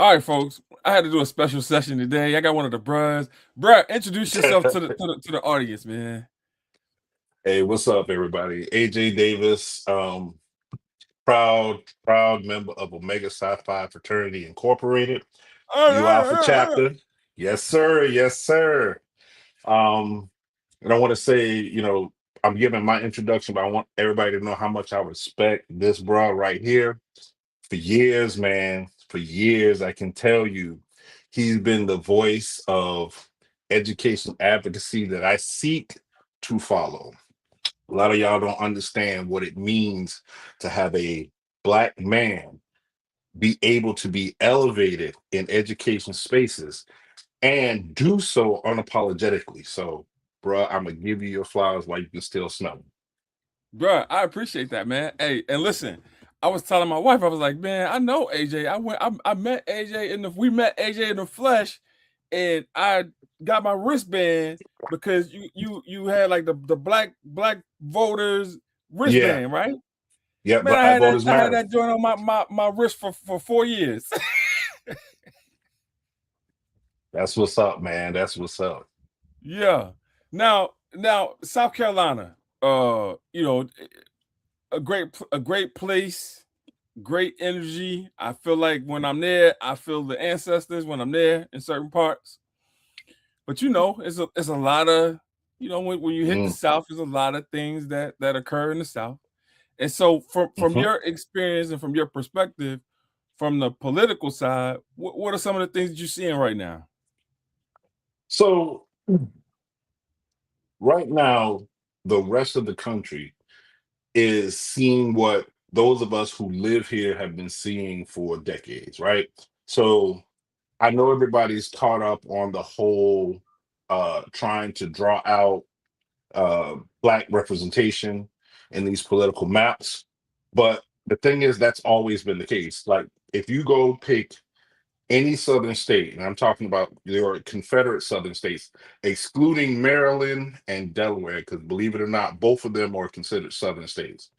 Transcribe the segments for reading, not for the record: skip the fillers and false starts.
All right, folks. I had to do a special session today. I got one of the bros. Bruh, introduce yourself to the audience, man. Hey, what's up, everybody? AJ Davis, proud member of Omega Psi Phi Fraternity Incorporated, U Alpha chapter. Yes, sir. Yes, sir. Um, and I want to say, I'm giving my introduction, but I want everybody to know how much I respect this bro right here. For years, man, for years, I can tell you, he's been the voice of education advocacy that I seek to follow. A lot of y'all don't understand what it means to have a Black man be able to be elevated in education spaces and do so unapologetically. So, bruh, I'm gonna give you your flowers while you can still smell them. Bruh, I appreciate that, man. Hey, and listen, I was telling my wife, I was like, man, I know AJ. I met AJ we met AJ in the flesh, and I got my wristband because you had like the black voters Yeah, wristband, right? yeah, Man, Black Voters I had Matter. that joint on my wrist for 4 years. That's what's up, man. That's what's up. Yeah. Now South Carolina, a great place, great energy. I feel like when I'm there, I feel the ancestors when I'm there in certain parts. But it's a lot of when you hit the Mm, South, there's a lot of things that occur in the South. And so from mhm. your experience and from your perspective, from the political side, what are some of the things that you're seeing right now? So right now, the rest of the country is seeing what those of us who live here have been seeing for decades, right? So I know everybody's caught up on the whole trying to draw out black representation in these political maps. But the thing is, that's always been the case. Like, if you go pick any southern state, and I'm talking about your Confederate southern states, excluding Maryland and Delaware, because believe it or not, both of them are considered southern states.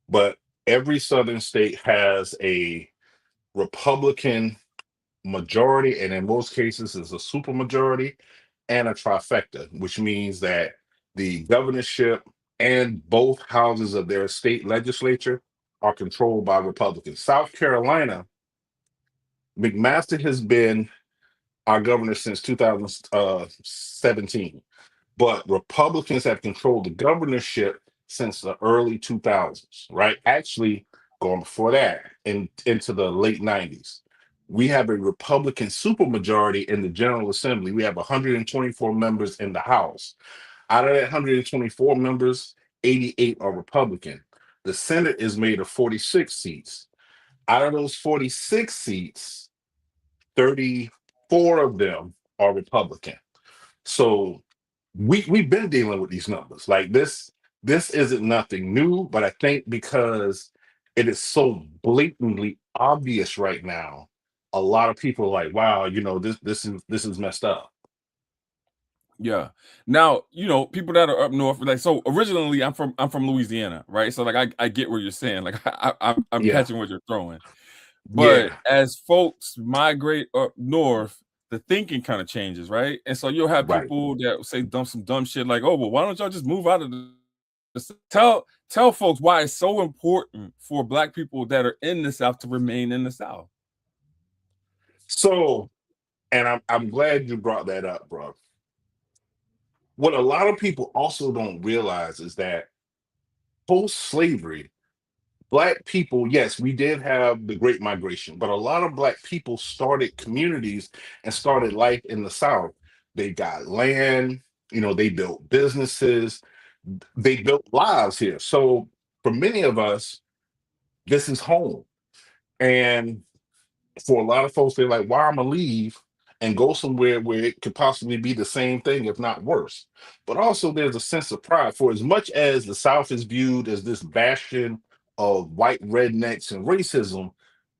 But every southern state has a Republican majority, and in most cases is a supermajority and a trifecta, which means that the governorship and both houses of their state legislature are controlled by Republicans. South Carolina, McMaster has been our governor since 2017, but Republicans have controlled the governorship since the early 2000s, right? Actually, going before that, into the late 90s. We have a Republican supermajority in the General Assembly. We have 124 members in the House. Out of that 124 members, 88 are Republican. The Senate is made of 46 seats. Out of those 46 seats, 34 of them are Republican. So we've been dealing with these numbers. Like, this isn't nothing new, but I think because it is so blatantly obvious right now, a lot of people are like, wow, this is messed up. Yeah. Now, people that are up north, like so originally I'm from Louisiana, right? So like I get what you're saying. Like I'm Yeah, catching what you're throwing. But yeah, as folks migrate up north, the thinking kind of changes, right? And so you'll have right. people that say some dumb shit like, "Oh, well, why don't y'all just move out of tell folks why it's so important for black people that are in the South to remain in the South." So, and I'm glad you brought that up, bro. What a lot of people also don't realize is that post-slavery, Black people, yes, we did have the Great Migration, but a lot of Black people started communities and started life in the South. They got land, they built businesses, they built lives here. So for many of us, this is home. And for a lot of folks, they're like, why I'm gonna leave and go somewhere where it could possibly be the same thing, if not worse. But also there's a sense of pride. For as much as the South is viewed as this bastion of white rednecks and racism,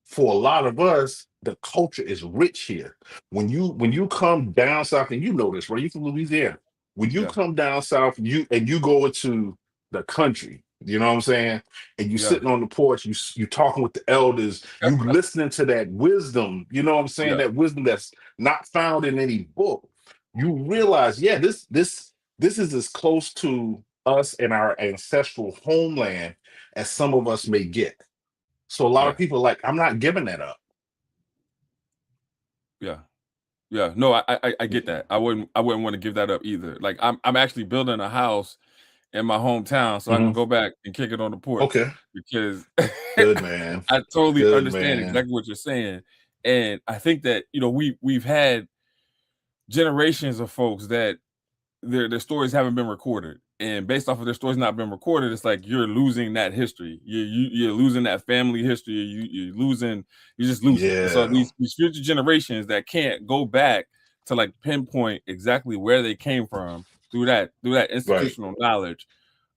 for a lot of us, the culture is rich here. When you come down south, and you know this, right? You from Louisiana. When you Yeah. come down south, you go into the country. You know what I'm saying? And you Yeah. sitting on the porch, you talking with the elders, you listening to that wisdom. You know what I'm saying? Yeah. That wisdom that's not found in any book. You realize, yeah, this is as close to us and our ancestral homeland as some of us may get. So a lot of Yeah. people are like, I'm not giving that up. Yeah. Yeah. No, I get that. I wouldn't want to give that up either. Like I'm actually building a house in my hometown so I can Mhm. go back and kick it on the porch Okay. because Good man. I totally Good understand man. exactly what you're saying. And I think that, we've had generations of folks that their stories haven't been recorded. And based off of their stories not been recorded, it's like you're losing that history. You're losing that family history. You're just losing. And so Yeah. these future generations that can't go back to like pinpoint exactly where they came from through that Right. institutional knowledge,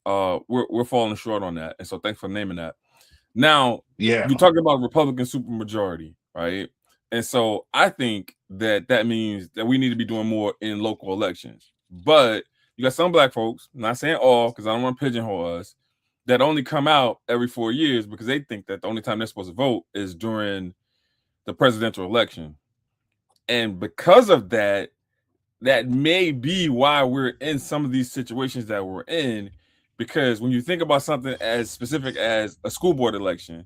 we're falling short on that. And so thanks for naming that. Now, you're Yeah. talking about Republican supermajority, right? And so I think that that means that we need to be doing more in local elections. But you got some black folks, not saying all, because I don't want to pigeonhole us, that only come out every 4 years because they think that the only time they're supposed to vote is during the presidential election. And because of that, that may be why we're in some of these situations that we're in. Because when you think about something as specific as a school board election,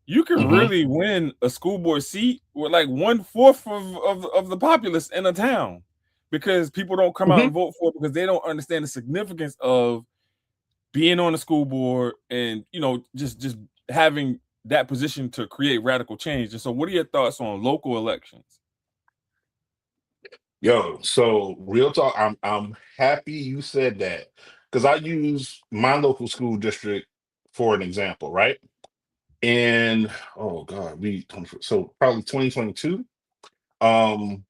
you can Hmm. really win a school board seat with like 1/4 of the populace in a town because people don't come out Hmm. and vote for it because they don't understand the significance of being on the school board and just having that position to create radical change. And so what are your thoughts on local elections? Yo, so real talk, I'm happy you said that because I use my local school district for an example, right? And oh God, so probably 2022. Um,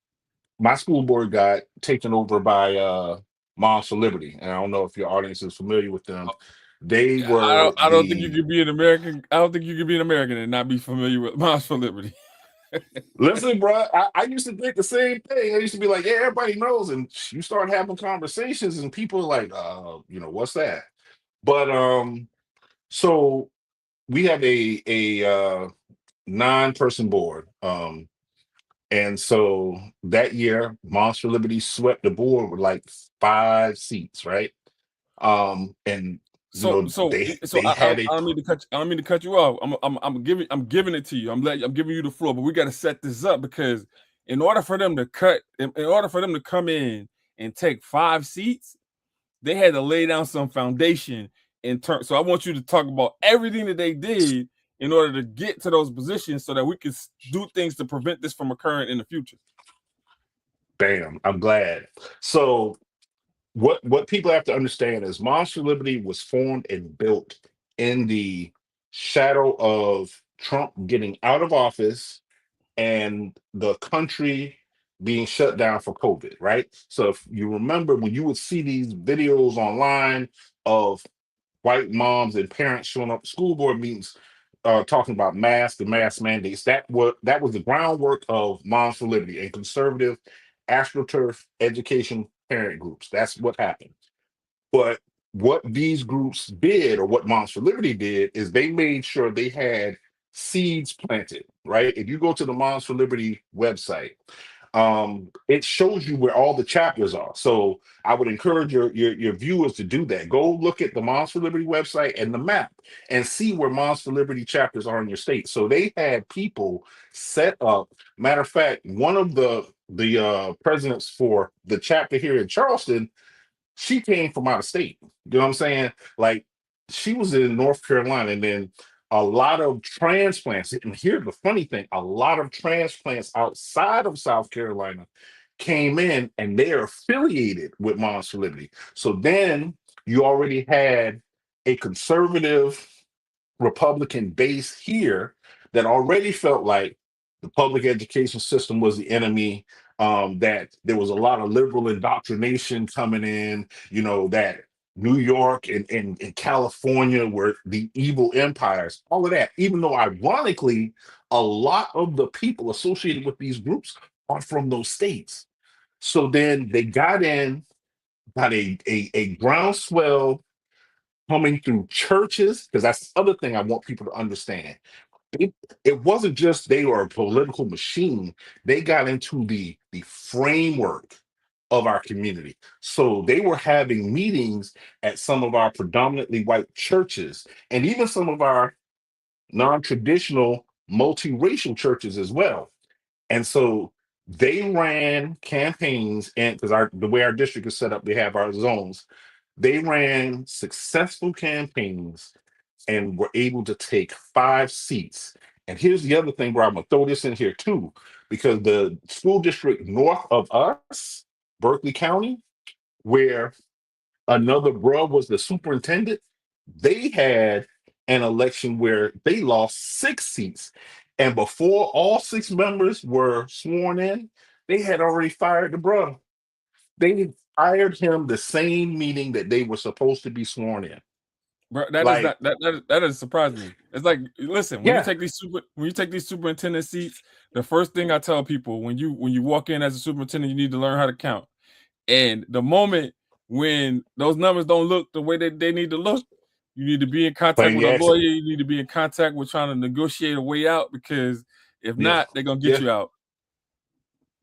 my school board got taken over by Moms for Liberty, and I don't know if your audience is familiar with them. They were I don't think you the could be an American. I don't think you could be an American and not be familiar with Moms for Liberty. listen, bro. I used to think the same thing. I used to be like, yeah, everybody knows, and you start having conversations, and people are like, what's that? But so we have a 9-person board. And so that year, Monster Liberty swept the board with like 5 seats, right? And So so they so they had a I don't mean to cut you, I don't mean to cut you off. I'm giving it to you. I'm giving you the floor, but we got to set this up because in order for them to come in and take 5 seats, they had to lay down some foundation in turn. So I want you to talk about everything that they did in order to get to those positions so that we can do things to prevent this from occurring in the future. bam. I'm glad. So what people have to understand is Monster Liberty was formed and built in the shadow of Trump getting out of office and the country being shut down for COVID, right? So if you remember when you would see these videos online of white moms and parents showing up at school board meetings talking about masks and mask mandates, that was the groundwork of Moms for Liberty and conservative astroturf education parent groups. That's what happened. But what these groups did, or what Moms for Liberty did, is they made sure they had seeds planted, right? If you go to the Moms for Liberty website, it shows you where all the chapters are. So I would encourage your viewers to do that. Go look at the Moms for Liberty website and the map and see where Moms for Liberty chapters are in your state. So they had people set up. Matter of fact, one of the presidents for the chapter here in Charleston, she came from out of state. You know what I'm saying? Like she was in North Carolina, and then a lot of transplants. And here's the funny thing: a lot of transplants outside of South Carolina came in, and they are affiliated with Moms for Liberty. So then you already had a conservative Republican base here that already felt like the public education system was the enemy, that there was a lot of liberal indoctrination coming in, that New York and California were the evil empires, all of that, even though ironically, a lot of the people associated with these groups are from those states. So then they got a groundswell coming through churches, because that's the other thing I want people to understand. It, it wasn't just they were a political machine. They got into the framework of our community. So they were having meetings at some of our predominantly white churches and even some of our non-traditional multiracial churches as well. And so they ran campaigns, and because our the way our district is set up, we have our zones. They ran successful campaigns and were able to take 5 seats. And here's the other thing where I'm gonna throw this in here too, because the school district north of us, Berkeley County, where another bro was the superintendent, they had an election where they lost 6 seats. And before all 6 members were sworn in, they had already fired the bro. They fired him the same meeting that they were supposed to be sworn in. Bro, that is Like, not that doesn't surprise me. It's like, listen, when you yeah, take these superintendent seats, the first thing I tell people when you walk in as a superintendent, you need to learn how to count. And the moment when those numbers don't look the way that they need to look, you need to be in contact plain with a the lawyer. accent. You need to be in contact with trying to negotiate a way out, because if Yeah, not, they're gonna get yeah. you out.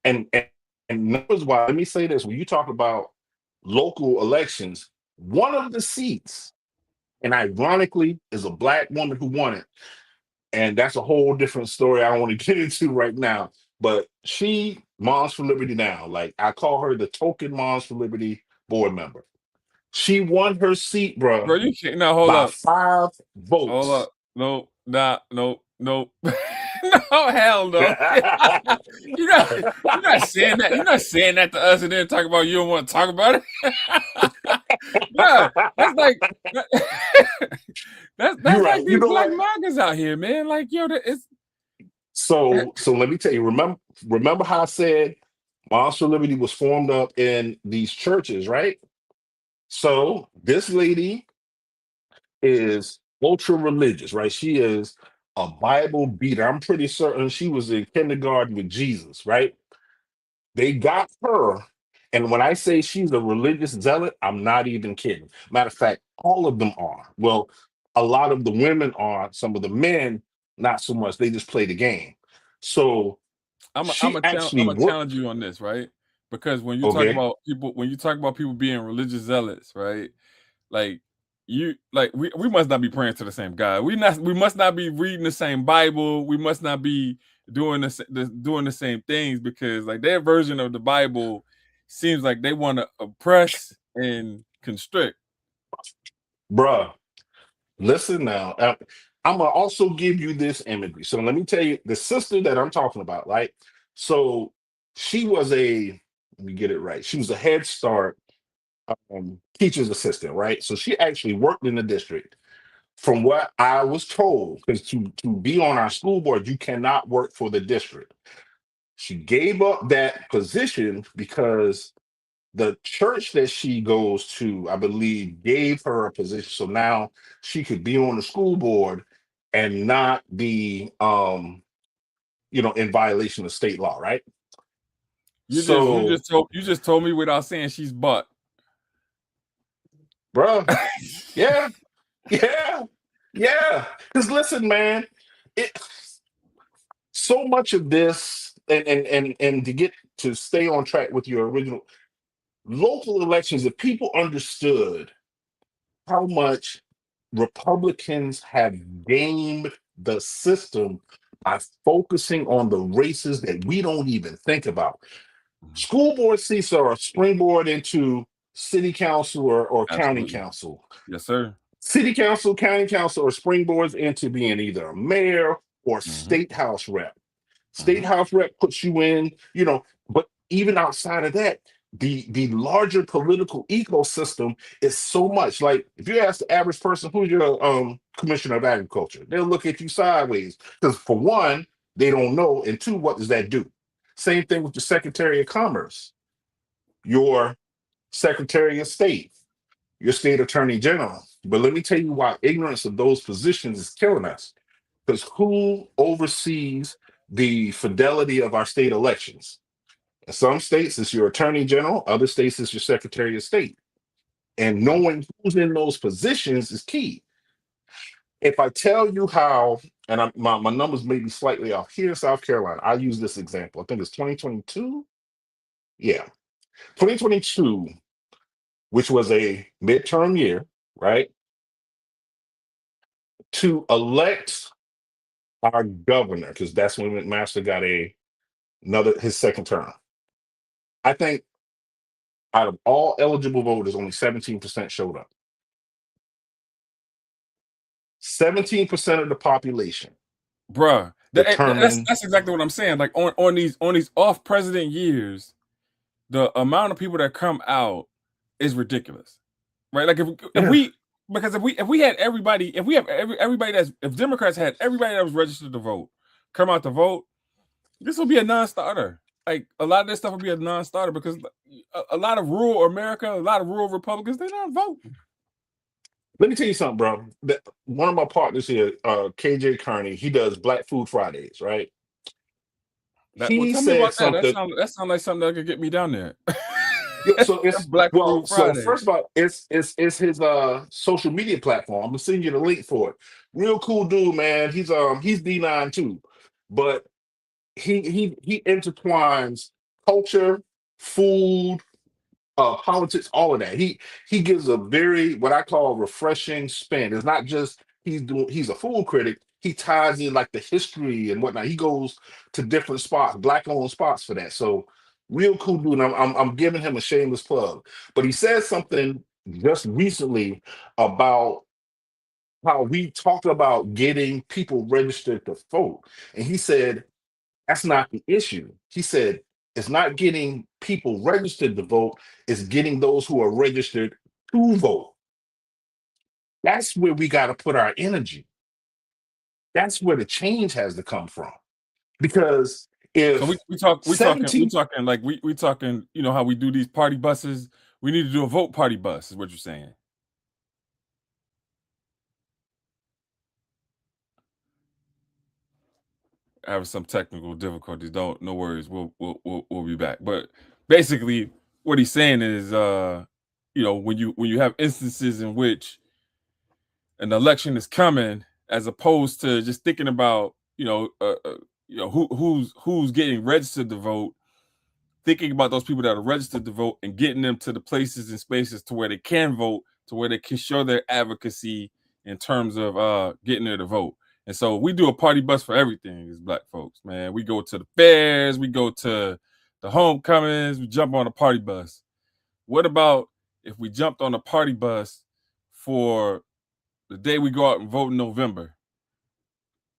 And numbers wise, let me say this: when you talk about local elections, one of the seats, and ironically, is a black woman who won it. And that's a whole different story I don't want to get into right now. But she Moms for Liberty now. Like I call her the token Moms for Liberty board member. She won her seat, Bro, bro, you can't now hold by up. five Hold up. votes. No, nah, no, no. No, hell no. You're not saying that. You're not saying that to us and then talk about you don't want to talk about it. Bro, that's like You're that's like right. You these know black what? markers out here, man. Like, yo, it's So let me tell you, remember how I said Moms for Liberty was formed up in these churches, right? So this lady is ultra religious, right? She is a Bible beater. I'm pretty certain she was in kindergarten with Jesus, right? They got her. And when I say she's a religious zealot, I'm not even kidding. Matter of fact, all of them are. Well, a lot of the women are, some of the men, not so much. They just play the game. So she I'm actually gonna worked. challenge you on this, right? Because Okay. when you talk about people being religious zealots, right? Like we must not be praying to the same God. We must not be reading the same Bible. We must not be doing doing the same things, because like their version of the Bible seems like they want to oppress and constrict. Bruh, listen now. I'm gonna also give you this imagery. So let me tell you the sister that I'm talking about, right? So she was let me get it right. She was a Head Start teacher's assistant, right? So she actually worked in the district. From what I was told, because to be on our school board, you cannot work for the district. She gave up that position because the church that she goes to, I believe, gave her a position. So now she could be on the school board and not be in violation of state law, right? So, You just told me without saying she's butt. bruh, yeah, yeah, yeah. Because listen, man, it so much of this, and to get to stay on track with your original local elections, if people understood how much Republicans have gamed the system by focusing on the races that we don't even think about. School board seats are a springboard into city council or county Absolutely. council. Yes, sir. City council, county council, or springboards into being either a mayor or Mm-hmm. state house rep. State Mm-hmm. house rep puts you in, but even outside of that, the larger political ecosystem is so much. Like if you ask the average person who's your commissioner of agriculture, they'll look at you sideways. Because for one, they don't know, and two, what does that do? Same thing with the Secretary of Commerce, your Secretary of State, your state attorney general. But let me tell you why ignorance of those positions is killing us. Because who oversees the fidelity of our state elections? In some states, it's your attorney general. Other states, it's your secretary of state. And knowing who's in those positions is key. If I tell you how, and my numbers may be slightly off here in South Carolina, I use this example. I think it's 2022. Yeah, 2022, which was a midterm year, right? To elect our governor, because that's when McMaster got his second term. I think out of all eligible voters, only 17% showed up. 17% of the population Bruh. determined. That's exactly what I'm saying. Like on these off president years, the amount of people that come out is ridiculous, right? Like if Yeah. we because if we had everybody, if we have everybody if Democrats had everybody that was registered to vote come out to vote, this will be a non-starter. Like a lot of this stuff will be a non-starter because a lot of rural America, a lot of rural Republicans, they're not voting. Let me tell you something, bro. One of my partners here, KJ Kearney, he does Black Food Fridays, right? He Tell me said about that. something. That sounds like something that could get me down there. Yeah, so it's Black well, Food so Friday. first of all, it's his social media platform. I'm gonna send you the link for it. Real cool dude, man. He's D9 too, but he intertwines culture, food, politics, all of that. He gives a very what I call refreshing spin. It's not just he's a food critic. He ties in like the history and whatnot. He goes to different spots, black owned spots for that. So real cool dude. And I'm giving him a shameless plug. But he said something just recently about how we talked about getting people registered to vote. And he said that's not the issue. He said it's not getting people registered to vote, it's getting those who are registered to vote. That's where we got to put our energy. That's where the change has to come from. Because So if we 17, talking like we talking, you know how we do these party buses. We need to do a vote party bus, is what you're saying. Having some technical difficulties. No worries. We'll be back. But basically, what he's saying is, you know, when you have instances in which an election is coming, as opposed to just thinking about, who's getting registered to vote, thinking about those people that are registered to vote and getting them to the places and spaces to where they can vote, to where they can show their advocacy in terms of getting there to vote. And so we do a party bus for everything as Black folks, man. We go to the fairs, we go to the homecomings, we jump on a party bus. What about if we jumped on a party bus for the day we go out and vote in November?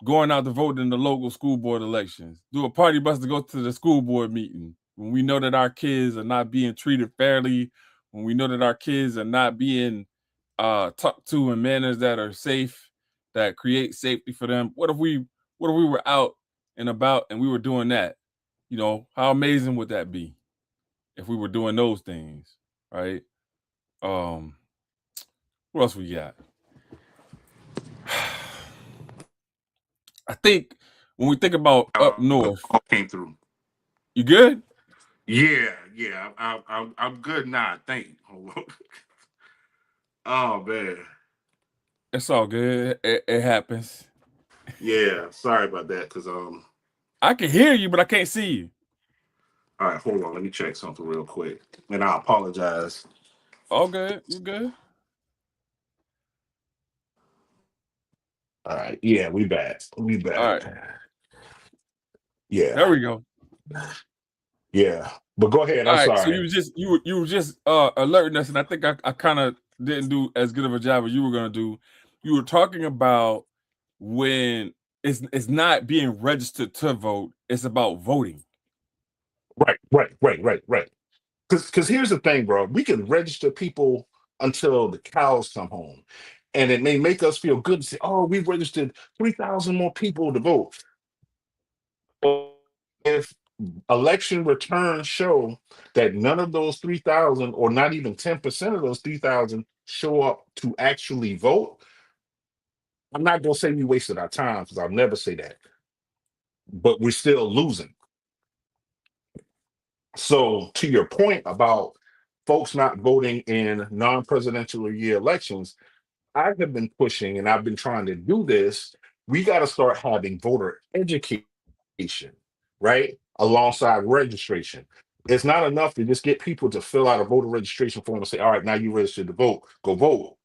Going out to vote in the local school board elections. Do a party bus to go to the school board meeting when we know that our kids are not being treated fairly, when we know that our kids are not being talked to in manners that are safe, that create safety for them. What if we were out and about and we were doing that? You know, how amazing would that be if we were doing those things, right? What else we got? I think when we think about up north, came through. you good? Yeah. I'm good now. Thank you. Oh man. It's all good. It happens. Yeah. Sorry about that. Cause I can hear you, but I can't see you. all right, hold on. Let me check something real quick. And I apologize. All good. You good? All right. Yeah, we back. We All back. right. Yeah. There we go. Yeah. But go ahead. All I'm right. So sorry. you were just alerting us, and I think I kind of didn't do as good of a job as you were gonna do. You were talking about when it's not being registered to vote, it's about voting. Right. Because here's the thing, bro. We can register people until the cows come home. And it may make us feel good to say, oh, we've registered 3,000 more people to vote. If election returns show that none of those 3,000 or not even 10% of those 3,000 show up to actually vote, I'm not going to say we wasted our time because I'll never say that. But we're still losing. So to your point about folks not voting in non-presidential year elections, I have been pushing and I've been trying to do this. We got to start having voter education, right? Alongside registration. It's not enough to just get people to fill out a voter registration form and say, all right, now you registered to vote, go vote.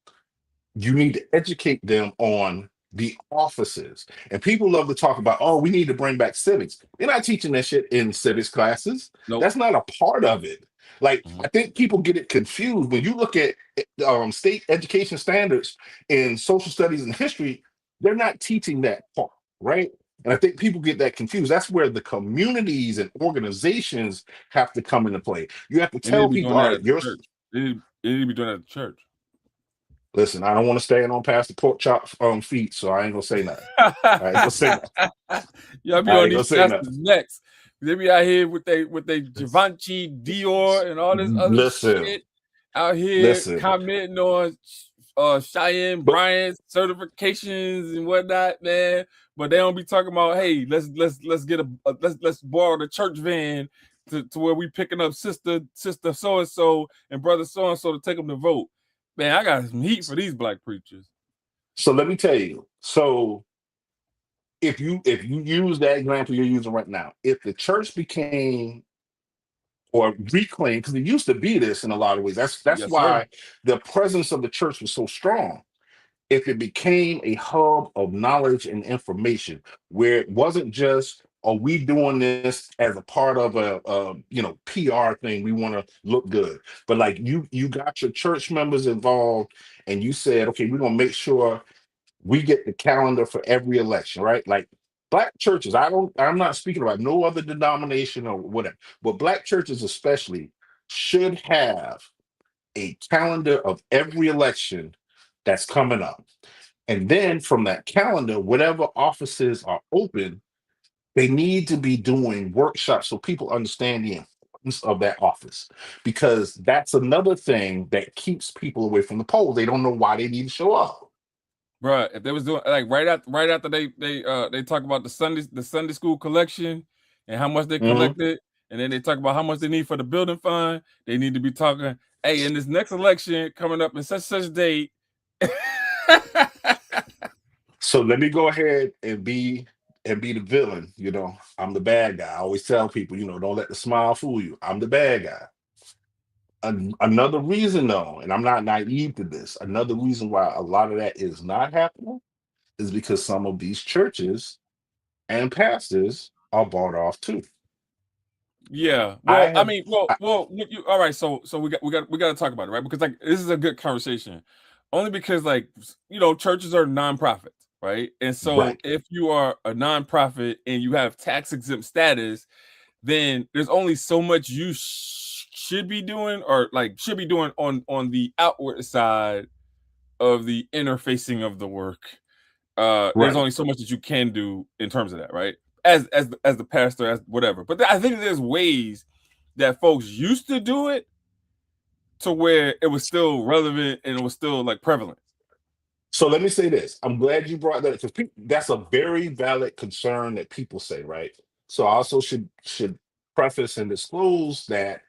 You need to educate them on the offices. And people love to talk about, oh, we need to bring back civics. They're not teaching that shit in civics classes. Nope. That's not a part of it. Like, Mhm. I think people get it confused when you look at state education standards in social studies and history, they're not teaching that part, right? And I think people get that confused. That's where the communities and organizations have to come into play. You have to They need to tell be people, doing all that right, at the you're church. They need to be doing that at the church. listen, I don't want to stand on past the pork chop feet, so I ain't gonna say nothing. I ain't gonna say nothing. Y'all be I on ain't these gonna say pastors' nothing. necks. They be out here with they Givenchy, Dior, and all this other Listen, shit out here listen. commenting on Cheyenne But Bryant certifications and whatnot, man. But they don't be talking about, hey, let's get let's borrow the church van to where we picking up sister so and so and brother so and so to take them to vote. Man, I got some heat for these black preachers. so let me tell you. So if you use that example you're using right now, if the church became or reclaimed, because it used to be this in a lot of ways. That's Yes, sir. why the presence of the church was so strong. If it became a hub of knowledge and information where it wasn't just, are we doing this as a part of a PR thing, we want to look good, but like you got your church members involved and you said, okay, we're going to make sure we get the calendar for every election, right? Like black churches, I'm not speaking about no other denomination or whatever, but black churches especially should have a calendar of every election that's coming up. And then from that calendar, whatever offices are open, they need to be doing workshops so people understand the importance of that office. Because that's another thing that keeps people away from the polls. They don't know why they need to show up. Bruh, if they was doing like right after they talk about the Sunday school collection and how much they Mhm. collected, and then they talk about how much they need for the building fund, they need to be talking, hey, in this next election coming up in such date. So let me go ahead and be the villain. I'm the bad guy. I always tell people, don't let the smile fool you. I'm the bad guy. Another reason, though, and I'm not naive to this, another reason why a lot of that is not happening is because some of these churches and pastors are bought off too. Yeah. I Well, I have, mean, I, all right. So we got to talk about it, right? Because like this is a good conversation, only because like churches are nonprofits, right? And so right. if you are a nonprofit and you have tax exempt status, then there's only so much you should be doing or like should be doing on the outward side of the interfacing of the work. There's Right. only so much that you can do in terms of that, right? As the pastor, as whatever. But I think there's ways that folks used to do it to where it was still relevant and it was still like prevalent. So let me say this. I'm glad you brought that because that's a very valid concern that people say, right? So I also should preface and disclose that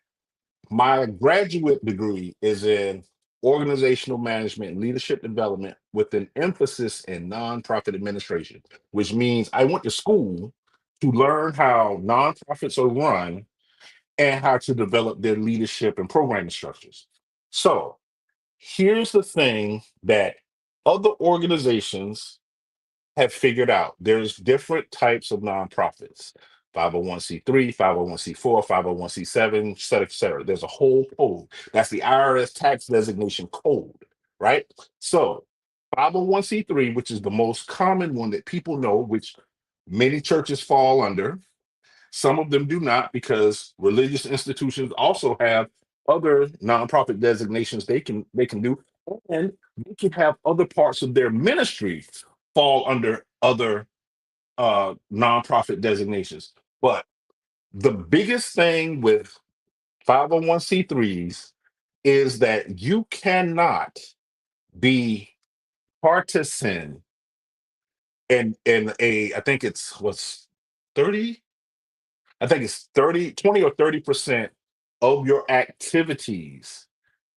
my graduate degree is in organizational management and leadership development with an emphasis in nonprofit administration, which means I went to school to learn how nonprofits are run and how to develop their leadership and programming structures. So here's the thing that other organizations have figured out. There's different types of nonprofits: 501c3, 501c4, 501c7, et cetera, et cetera. There's a whole code. That's the IRS tax designation code, right? So 501c3, which is the most common one that people know, which many churches fall under. Some of them do not because religious institutions also have other nonprofit designations they can do, and they can have other parts of their ministry fall under other nonprofit designations. But the biggest thing with 501c3s is that you cannot be partisan in a, I think it's what's 30, I think it's 30, 20 or 30% of your activities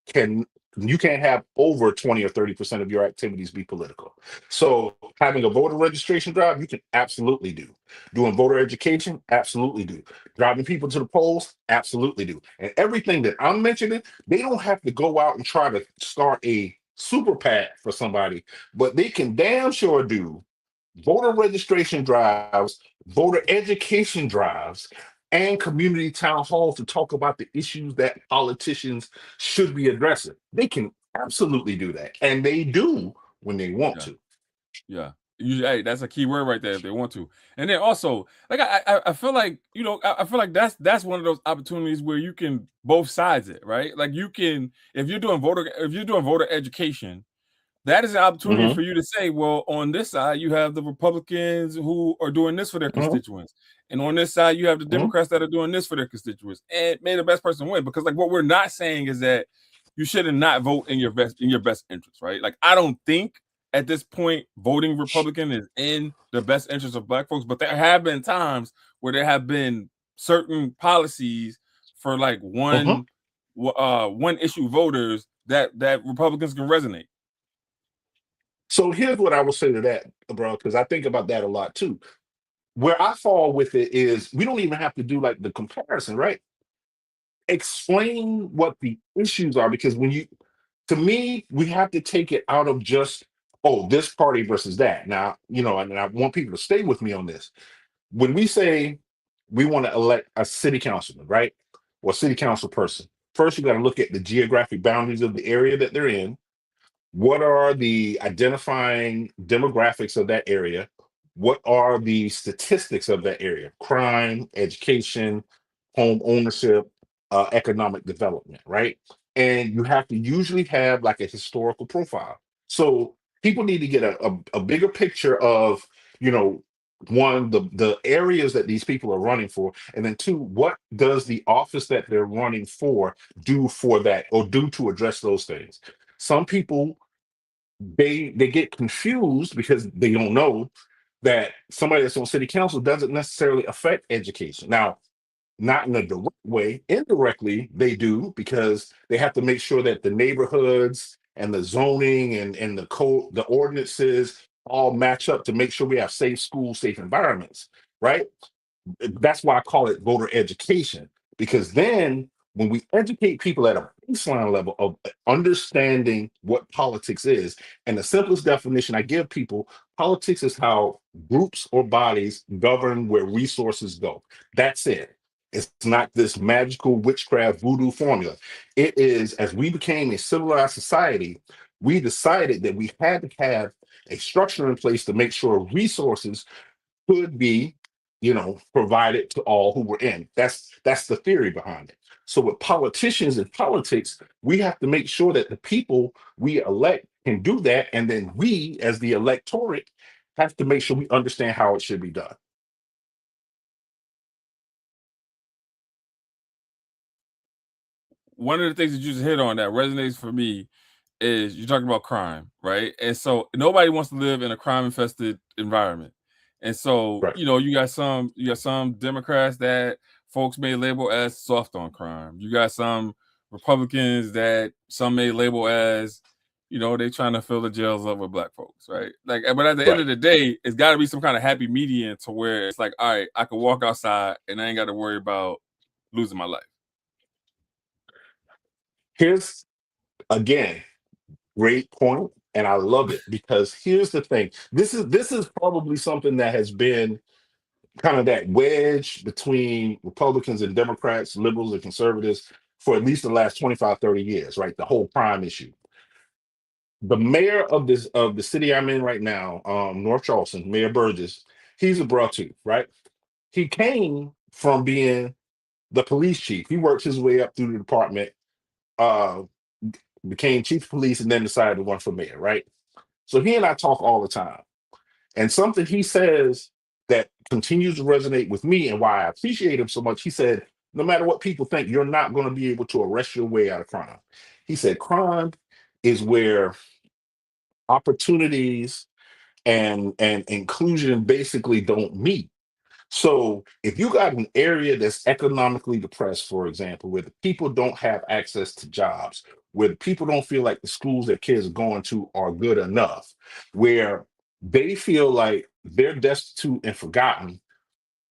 can you can't have over 20 or 30% of your activities be political. So having a voter registration drive, you can absolutely do. Doing voter education, absolutely do. Driving people to the polls, absolutely do. And everything that I'm mentioning, they don't have to go out and try to start a super PAC for somebody, but they can damn sure do voter registration drives, voter education drives, and community town halls to talk about the issues that politicians should be addressing. They can absolutely do that. And they do when they want Yeah. to. Yeah. Hey, that's a key word right there if they want to. And then also, like I feel like, I feel like that's one of those opportunities where you can both sides it, right? Like you can, if you're doing voter education, that is an opportunity Hmm. for you to say, well, on this side, you have the Republicans who are doing this for their Hmm. constituents. And on this side, you have the Hmm. Democrats that are doing this for their constituents. And may the best person win. Because like what we're not saying is that you shouldn't not vote in your best interest, right? Like I don't think at this point voting Republican is in the best interest of black folks, but there have been times where there have been certain policies for like Hmm. one issue voters that Republicans can resonate. So here's what I will say to that, bro, because I think about that a lot too. Where I fall with it is we don't even have to do like the comparison, right? Explain what the issues are because to me, we have to take it out of just, oh, this party versus that. Now, and I want people to stay with me on this. When we say we want to elect a city councilman, right? Or city council person, first you got to look at the geographic boundaries of the area that they're in. What are the identifying demographics of that area? What are the statistics of that area? Crime, education, home ownership, economic development, right? And you have to usually have like a historical profile. So people need to get a bigger picture of, you know, one, the areas that these people are running for, and then two, what does the office that they're running for do for that or do to address those things? Some people they get confused because they don't know that somebody that's on city council doesn't necessarily affect education. Now, not in a direct way, indirectly they do because they have to make sure that the neighborhoods and the zoning and the code, the ordinances all match up to make sure we have safe schools, safe environments, right? That's why I call it voter education, because then when we educate people at a baseline level of understanding what politics is, and the simplest definition I give people, politics is how groups or bodies govern where resources go. That's it. It's not this magical witchcraft voodoo formula. It is, as we became a civilized society, we decided that we had to have a structure in place to make sure resources could be, provided to all who were in. That's the theory behind it. So with politicians and politics, we have to make sure that the people we elect can do that, and then we, as the electorate, have to make sure we understand how it should be done. One of the things that you just hit on that resonates for me is you're talking about crime, right? And so nobody wants to live in a crime infested environment. And so, Right. you got some Democrats that folks may label as soft on crime. You got some Republicans that some may label as, they trying to fill the jails up with black folks, right? Like, but at the end Right. of the day, it's got to be some kind of happy median to where it's like, all right, I can walk outside and I ain't got to worry about losing my life. Here's again, great point, and I love it because here's the thing. This is probably something that has been kind of that wedge between Republicans and Democrats, liberals and conservatives for at least the last 25, 30 years, right? The whole crime issue. The mayor of the city I'm in right now, North Charleston, Mayor Burgess, he's a bro too, right? He came from being the police chief. He worked his way up through the department, uh, became chief of police, and then decided to run for mayor, right? So he and I talk all the time. And something he says that continues to resonate with me and why I appreciate him so much, he said, no matter what people think, you're not going to be able to arrest your way out of crime. He said, crime is where opportunities and inclusion basically don't meet. So if you got an area that's economically depressed, for example, where the people don't have access to jobs, where the people don't feel like the schools their kids are going to are good enough, where they feel like they're destitute and forgotten,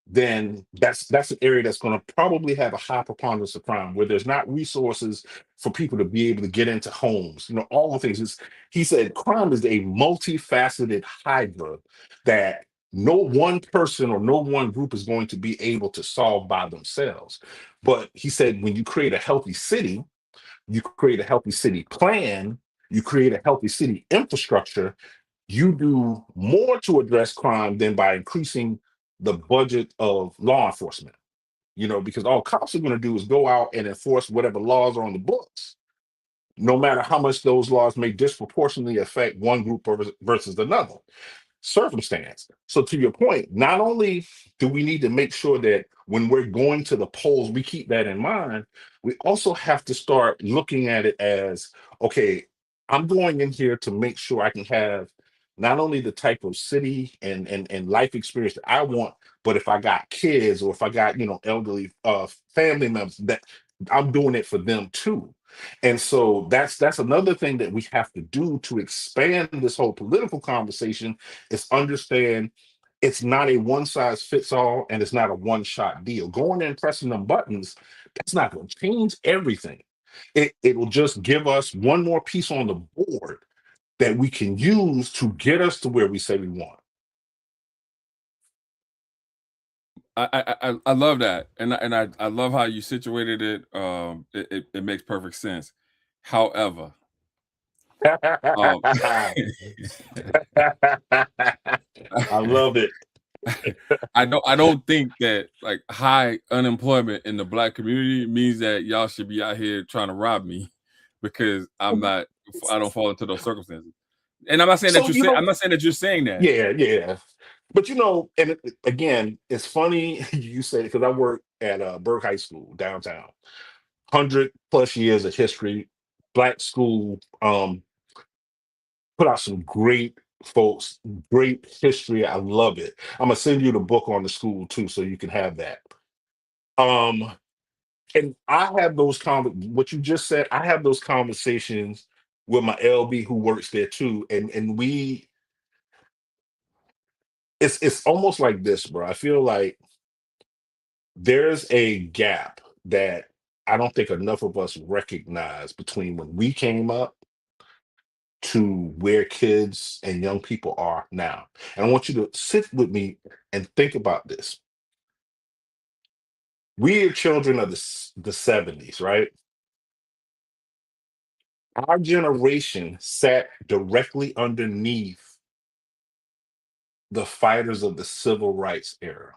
then that's an area that's going to probably have a high preponderance of crime, where there's not resources for people to be able to get into homes. All the things. He said crime is a multifaceted hydra that no one person or no one group is going to be able to solve by themselves. But he said when you create a healthy city, you create a healthy city plan, you create a healthy city infrastructure, you do more to address crime than by increasing the budget of law enforcement. Because all cops are going to do is go out and enforce whatever laws are on the books, no matter how much those laws may disproportionately affect one group versus another circumstance. So to your point, not only do we need to make sure that when we're going to the polls, we keep that in mind, we also have to start looking at it as, okay, I'm going in here to make sure I can have not only the type of city and life experience that I want, but if I got kids or if I got, elderly family members, that I'm doing it for them too. And so that's another thing that we have to do to expand this whole political conversation is understand it's not a one size fits all and it's not a one shot deal. Going in and pressing them buttons, that's not going to change everything. It will just give us one more piece on the board that we can use to get us to where we say we want. I love that, and I love how you situated it. It makes perfect sense. However, um, I love it. I don't think that like high unemployment in the black community means that y'all should be out here trying to rob me because I don't fall into those circumstances. And I'm not saying that So, I'm not saying that you're saying that. yeah, yeah. But and again, it's funny you say it because I work at Burke High School downtown. 100+ years of history, black school, put out some great folks, great history. I love it. I'm gonna send you the book on the school too, so you can have that. Um, and I have what you just said, I have those conversations with my LB who works there too. And it's almost like this, bro. I feel like there's a gap that I don't think enough of us recognize between when we came up to where kids and young people are now. And I want you to sit with me and think about this. We are children of the 70s, right? Our generation sat directly underneath the fighters of the civil rights era.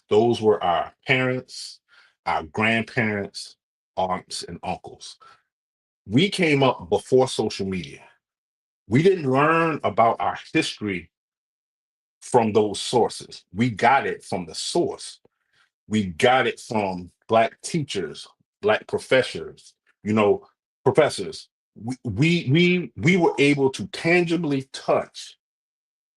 Those were our parents, our grandparents, aunts, and uncles. We came up before social media. We didn't learn about our history from those sources. We got it from the source. We got it from black teachers, black professors, you know, professors. We were able to tangibly touch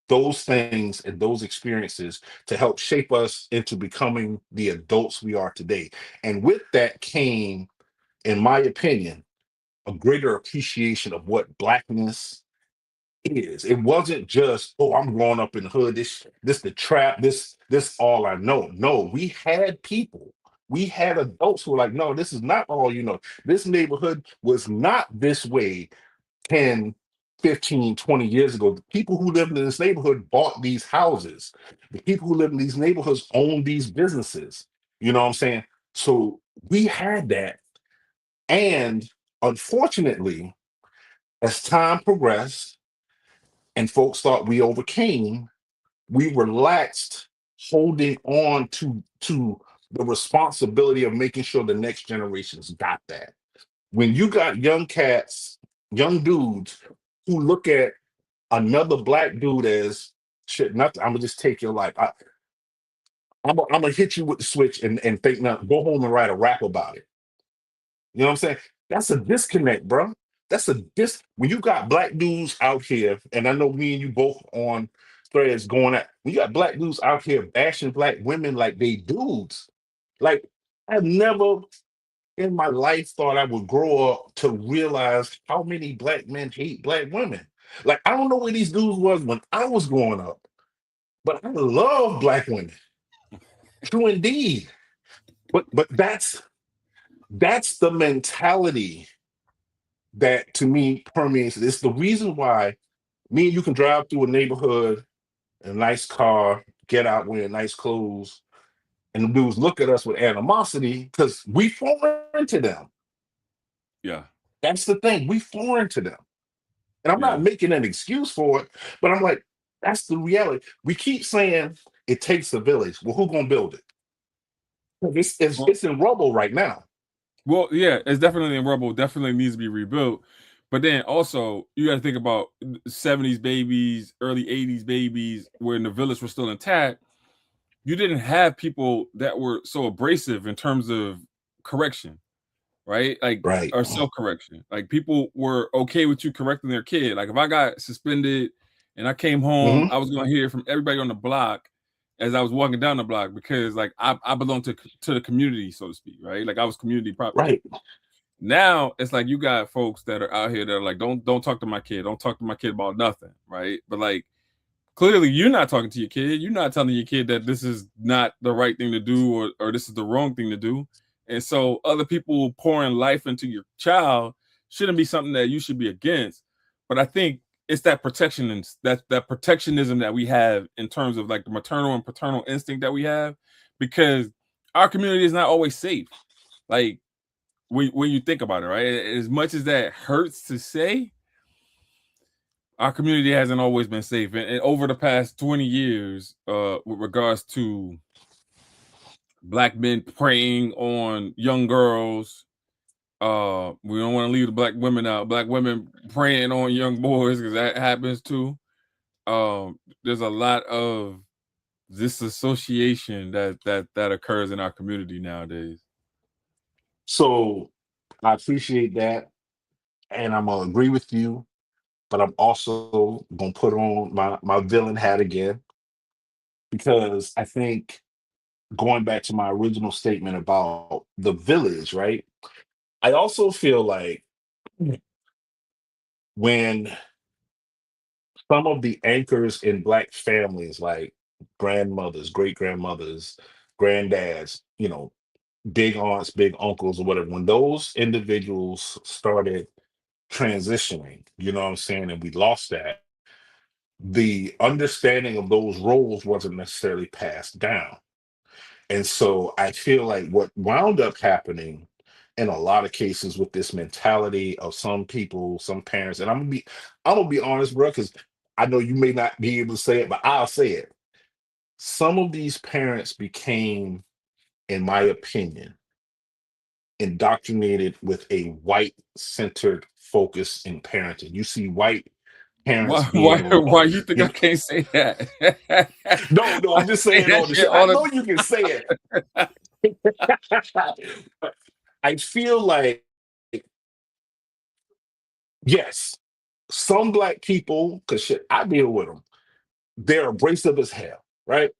those things and those experiences to help shape us into becoming the adults we are today. And with that came, in my opinion, a greater appreciation of what blackness is. It wasn't just, oh, I'm growing up in the hood. This the trap. This all I know. No, we had people. We had adults who were like, no, this is not all you know. This neighborhood was not this way 10, 15, 20 years ago. The people who lived in this neighborhood bought these houses. The people who lived in these neighborhoods owned these businesses. You know what I'm saying? So we had that. And unfortunately, as time progressed, and folks thought we overcame, we relaxed holding on to the responsibility of making sure the next generations got that. When you got young cats, young dudes who look at another black dude as shit, nothing, I'm gonna just take your life. I'm gonna hit you with the switch and think nothing. Go home and write a rap about it. You know what I'm saying? That's a disconnect, bro. That's a when you got black dudes out here, and I know me and you both on threads going at when you got black dudes out here bashing black women like they dudes. Like I've never in my life thought I would grow up to realize how many black men hate black women. Like I don't know where these dudes was when I was growing up, but I love black women. True indeed. But that's the mentality that to me permeates. It's the reason why me and you can drive through a neighborhood in a nice car, get out wearing nice clothes, and the dudes look at us with animosity because we foreign to them. Yeah. That's the thing. We foreign to them. And I'm Yeah. not making an excuse for it, but I'm like, that's the reality. We keep saying it takes a village. Well, who gonna build it? Well, It's in rubble right now. well, yeah, it's definitely in rubble. Definitely needs to be rebuilt. But then also you got to think about 70s babies, early 80s babies, when the village was still intact. You didn't have people that were so abrasive in terms of correction, right? Like Right. or self-correction. Like people were okay with you correcting their kid. Like if I got suspended and I came home, Hmm. I was gonna hear from everybody on the block as I was walking down the block because like I belong to the community, so to speak, right? Like I was community property. Right. Now it's like you got folks that are out here that are like, don't talk to my kid, don't talk to my kid about nothing, right? But like clearly you're not talking to your kid. You're not telling your kid that this is not the right thing to do or this is the wrong thing to do. And so other people pouring life into your child shouldn't be something that you should be against. But I think it's that protection and that protectionism that we have in terms of like the maternal and paternal instinct that we have, because our community is not always safe. Like when you think about it, right? As much as that hurts to say, our community hasn't always been safe. And over the past 20 years, with regards to black men preying on young girls, we don't want to leave the black women out. Black women preying on young boys because that happens too. There's a lot of disassociation that occurs in our community nowadays. So I appreciate that. And I'm gonna agree with you, but I'm also gonna put on my villain hat again because I think going back to my original statement about the village, right? I also feel like when some of the anchors in black families, like grandmothers, great grandmothers, granddads, big aunts, big uncles, or whatever, when those individuals started transitioning, you know what I'm saying, and we lost that, the understanding of those roles wasn't necessarily passed down. And so I feel like what wound up happening in a lot of cases with this mentality of some people, some parents, and I'm gonna be honest, bro, because I know you may not be able to say it, but I'll say it. Some of these parents became, in my opinion, indoctrinated with a white centered focus in parenting. You see white parents Why being why able to, why you think I can't say that? no, I I'm just say saying that all the shit shit. I all know you can say the it. I feel like, yes, some black people, because shit, I deal with them, they're abrasive as hell, right?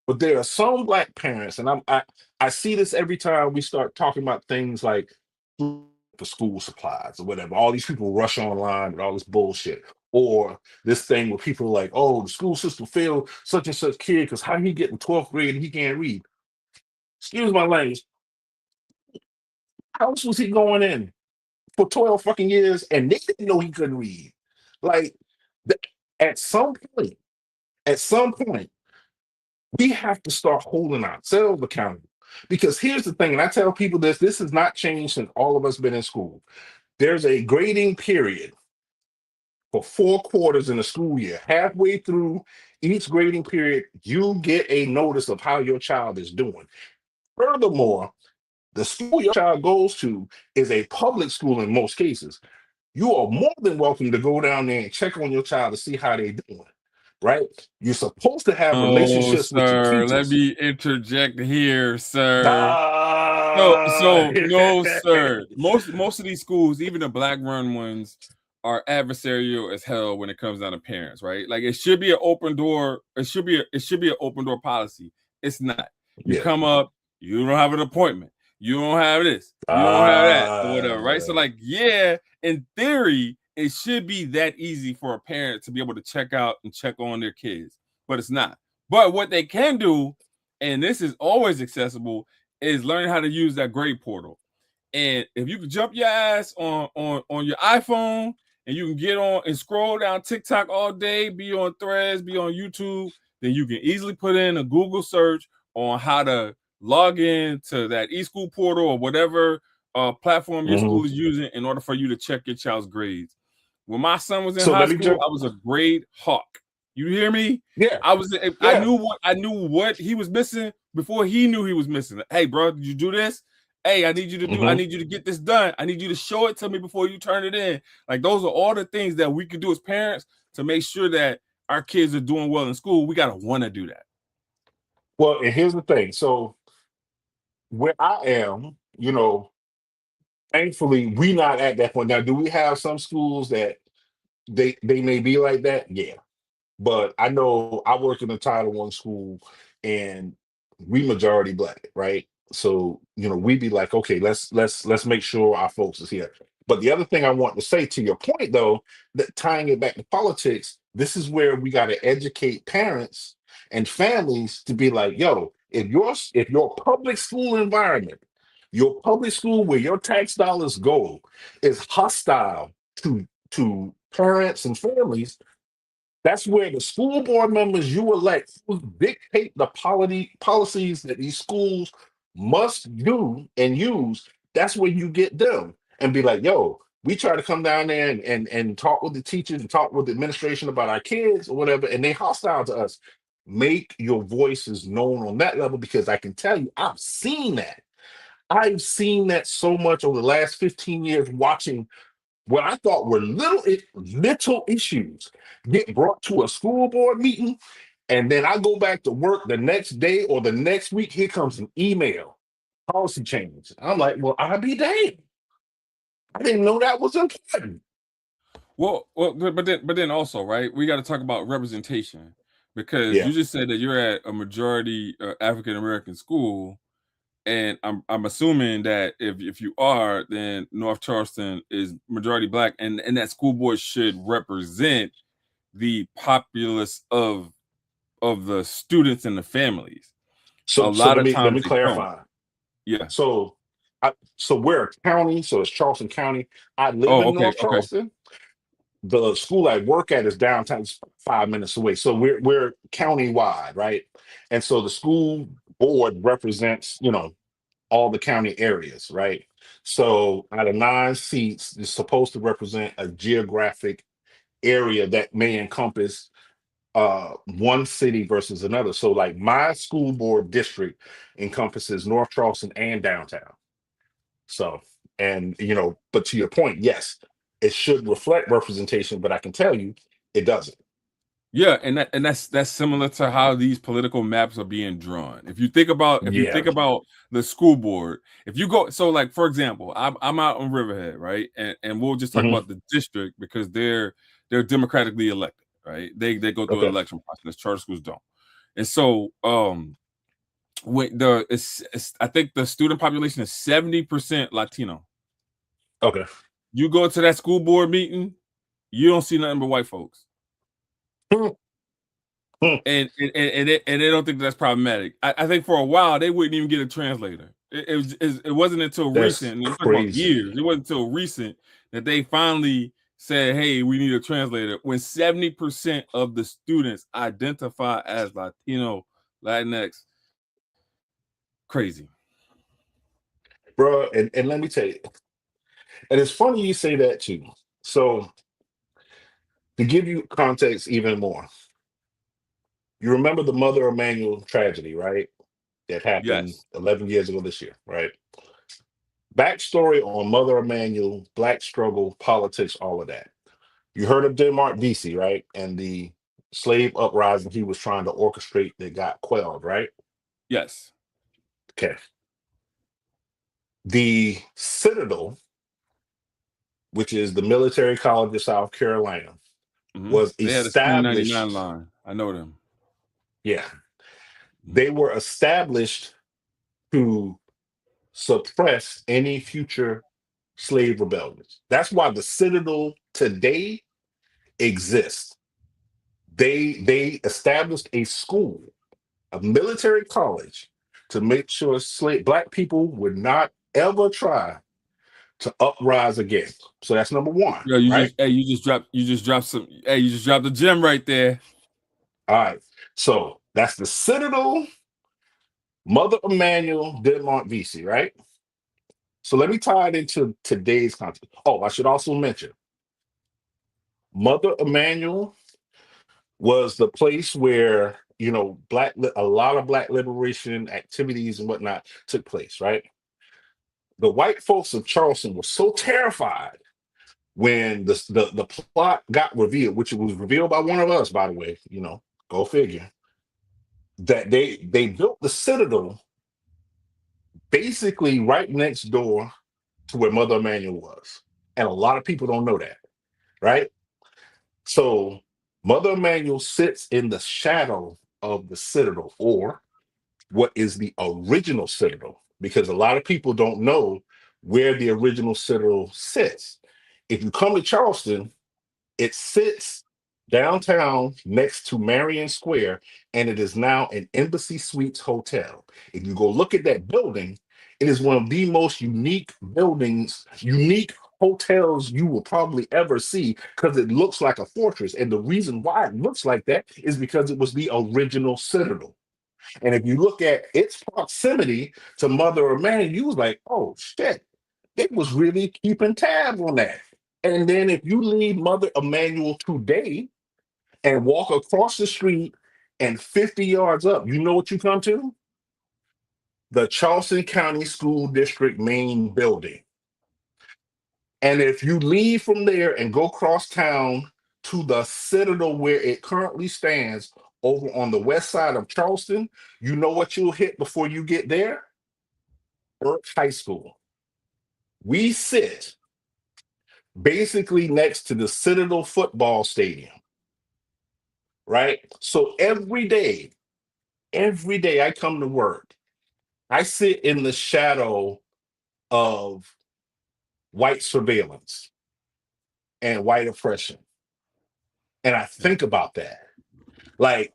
But there are some black parents, and I see this every time we start talking about things like for school supplies or whatever. All these people rush online with all this bullshit. Or this thing where people are like, oh, the school system failed such and such kid because how he get in 12th grade and he can't read? Excuse my language. How else was he going in for 12 fucking years and they didn't know he couldn't read? Like, th- at some point, at some point, we have to start holding ourselves accountable. Because here's the thing, and I tell people this has not changed since all of us been in school. There's a grading period for 4 quarters in the school year. Halfway through each grading period, you get a notice of how your child is doing. Furthermore, the school your child goes to is a public school in most cases. You are more than welcome to go down there and check on your child to see how they're doing, right? You're supposed to have No, relationships with your sir. Let teachers. me interject here, sir. So Ah. so no, sir. Most of these schools, even the black run ones, are adversarial as hell when it comes down to parents, right? Like it should be an open door. It should be an open door policy. It's not. You Yeah. come up, you don't have an appointment. You don't have this. You don't have that, or whatever, right? So, Uh, like, yeah, in theory, it should be that easy for a parent to be able to check out and check on their kids, but it's not. But what they can do, and this is always accessible, is learn how to use that grade portal. And if you can jump your ass on your iPhone and you can get on and scroll down TikTok all day, be on Threads, be on YouTube, then you can easily put in a Google search on how to log in to that eSchool portal or whatever platform your mhm. school is using in order for you to check your child's grades. When my son was in So high let me school, jump. I was a grade hawk. You hear me? Yeah, I yeah. knew what he was missing before he knew he was missing. Hey, bro, did you do this? Hey, I need you to get this done. I need you to show it to me before you turn it in. Like those are all the things that we can do as parents to make sure that our kids are doing well in school. We gotta want to do that. Well, and here's the thing. So where I am, thankfully we not at that point. Now, do we have some schools that they may be like that? Yeah. But I know I work in a Title One school, and we majority black, right? So we be like, okay, let's make sure our folks is here. But the other thing I want to say to your point, though, that tying it back to politics, this is where we got to educate parents and families to be like, yo, if your public school environment, your public school where your tax dollars go, is hostile to parents and families, that's where the school board members you elect who dictate the policies that these schools must do and use. That's where you get them and be like, yo, we try to come down there and talk with the teachers and talk with the administration about our kids or whatever, and they hostile to us. Make your voices known on that level, because I can tell you, I've seen that. I've seen that so much over the last 15 years watching what I thought were little issues get brought to a school board meeting, and then I go back to work the next day or the next week. Here comes an email, policy change. I'm like, well, I'll be damned. I didn't know that was important. But then also, right? We got to talk about representation because Yeah. you just said that you're at a majority African American school, and I'm assuming that if you are, then North Charleston is majority black, and that school board should represent the populace of the students and the families. A So lot let of me let me times they don't. clarify. Yeah. So so we're a county, so it's Charleston County. I live Oh, in okay, North okay. Charleston. The school I work at is downtown, it's 5 minutes away. So we're county wide, right? And so the school board represents, all the county areas, right? So out of 9 seats, it's supposed to represent a geographic area that may encompass one city versus another. So like my school board district encompasses North Charleston and downtown. So, and but to your point, yes, it should reflect representation, but I can tell you it doesn't. Yeah, and that's similar to how these political maps are being drawn. If you Yeah. think about the school board, if you go so like for example, I'm out on Riverhead, right? And we'll just talk Hmm. about the district because they're democratically elected, right? They go through an Okay. election process. Charter schools don't. And so when I think the student population is 70% Latino. Okay. You go to that school board meeting, you don't see nothing but white folks. Hmm. Hmm. And they don't think that's problematic. I think for a while they wouldn't even get a translator. It wasn't until That's recent, and I'm talking about years. crazy. It wasn't until recent that they finally said, "Hey, we need a translator." When 70% of the students identify as Latino, Latinx, crazy. Bro, and let me tell you, and it's funny you say that too. So to give you context even more, you remember the Mother Emanuel tragedy, right? That happened Yes, 11 years ago this year, right? Backstory on Mother Emanuel, Black struggle, politics, all of that. You heard of Denmark Vesey, right? And the slave uprising he was trying to orchestrate that got quelled, right? yes. Okay. The Citadel which is the Military College of South Carolina, was They had a Spring 99 established. line. I know them. Yeah, Mhm. they were established to suppress any future slave rebellions. That's why the Citadel today exists. They established a school, a military college, to make sure black people would not ever try to uprise again. So that's number one, Yo, right? you just dropped some. Hey, you just dropped a gem right there. All right. So that's the Citadel, Mother Emanuel Denmark Vesey, right? So let me tie it into today's content. Oh, I should also mention Mother Emanuel was the place where a lot of black liberation activities and whatnot took place, right? The white folks of Charleston were so terrified when the plot got revealed, which was revealed by one of us, by the way, go figure, that they built the Citadel basically right next door to where Mother Emanuel was. And a lot of people don't know that, right? So Mother Emanuel sits in the shadow of the Citadel, or what is the original Citadel, because a lot of people don't know where the original Citadel sits. If you come to Charleston, it sits downtown next to Marion Square, and it is now an Embassy Suites hotel. If you go look at that building, it is one of the most unique hotels you will probably ever see, because it looks like a fortress. And the reason why it looks like that is because it was the original Citadel. And if you look at its proximity to Mother Emanuel, you was like, oh shit, it was really keeping tabs on that. And then if you leave Mother Emanuel today and walk across the street and 50 yards up, you know what you come to? The Charleston County School District main building. And if you leave from there and go cross town to the Citadel where it currently stands over on the west side of Charleston, you know what you'll hit before you get there? Burke High School. We sit basically next to the Citadel football stadium, right? So every day I come to work, I sit in the shadow of white surveillance and white oppression. And I think about that. Like,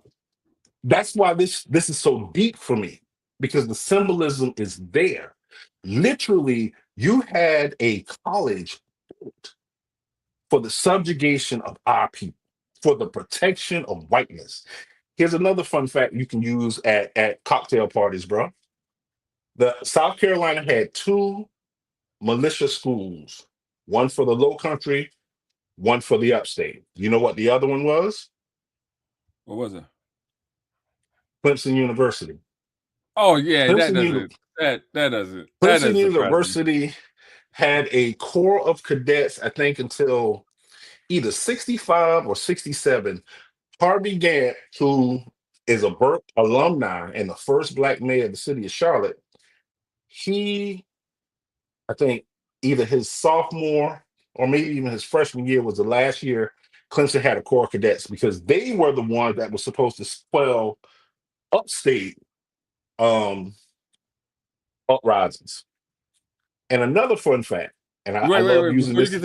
that's why this is so deep for me, because the symbolism is there. Literally, you had a college for the subjugation of our people, for the protection of whiteness. Here's another fun fact you can use at cocktail parties, bro. The South Carolina had two militia schools, one for the low country, one for the upstate. You know what the other one was? What was it? Clemson University. Oh yeah, that Clemson, doesn't. That Clemson doesn't surprise me. University had a corps of cadets, I think, until either 65 or 67. Harvey Gantt, who is a Burke alumni and the first black mayor of the city of Charlotte, he, I think, either his sophomore or maybe even his freshman year was the last year Clemson had a corps of cadets, because they were the ones that were supposed to quell upstate um, uprisings. And another fun fact, and I love Wait. using Before you get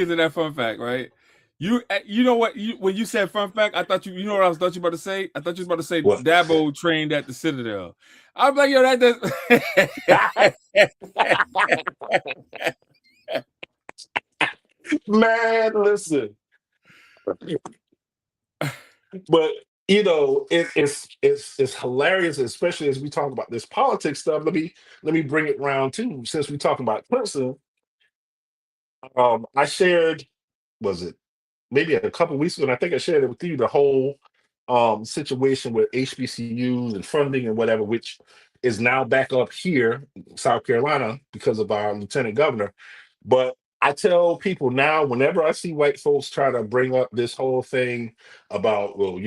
this. to that, fun fact, right? You know what? When you said fun fact, I thought you know what thought you about to say. I thought you was about to say What? Dabo trained at the Citadel. I'm like, yo, that does. Man, listen. But it's hilarious, especially as we talk about this politics stuff. Let me bring it round too. Since we talking about Clemson, I shared, was it maybe a couple weeks ago, and I think I shared it with you, the whole situation with HBCUs and funding and whatever, which is now back up here in South Carolina because of our lieutenant governor. But I tell people now, whenever I see white folks try to bring up this whole thing about, well,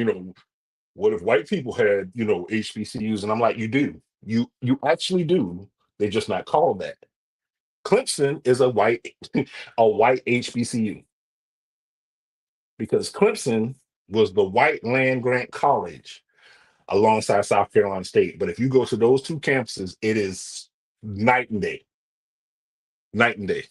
what if white people had, HBCUs? And I'm like, you do. You actually do. They're just not called that. Clemson is a white HBCU because Clemson was the white land grant college alongside South Carolina State. But if you go to those two campuses, it is night and day, night and day.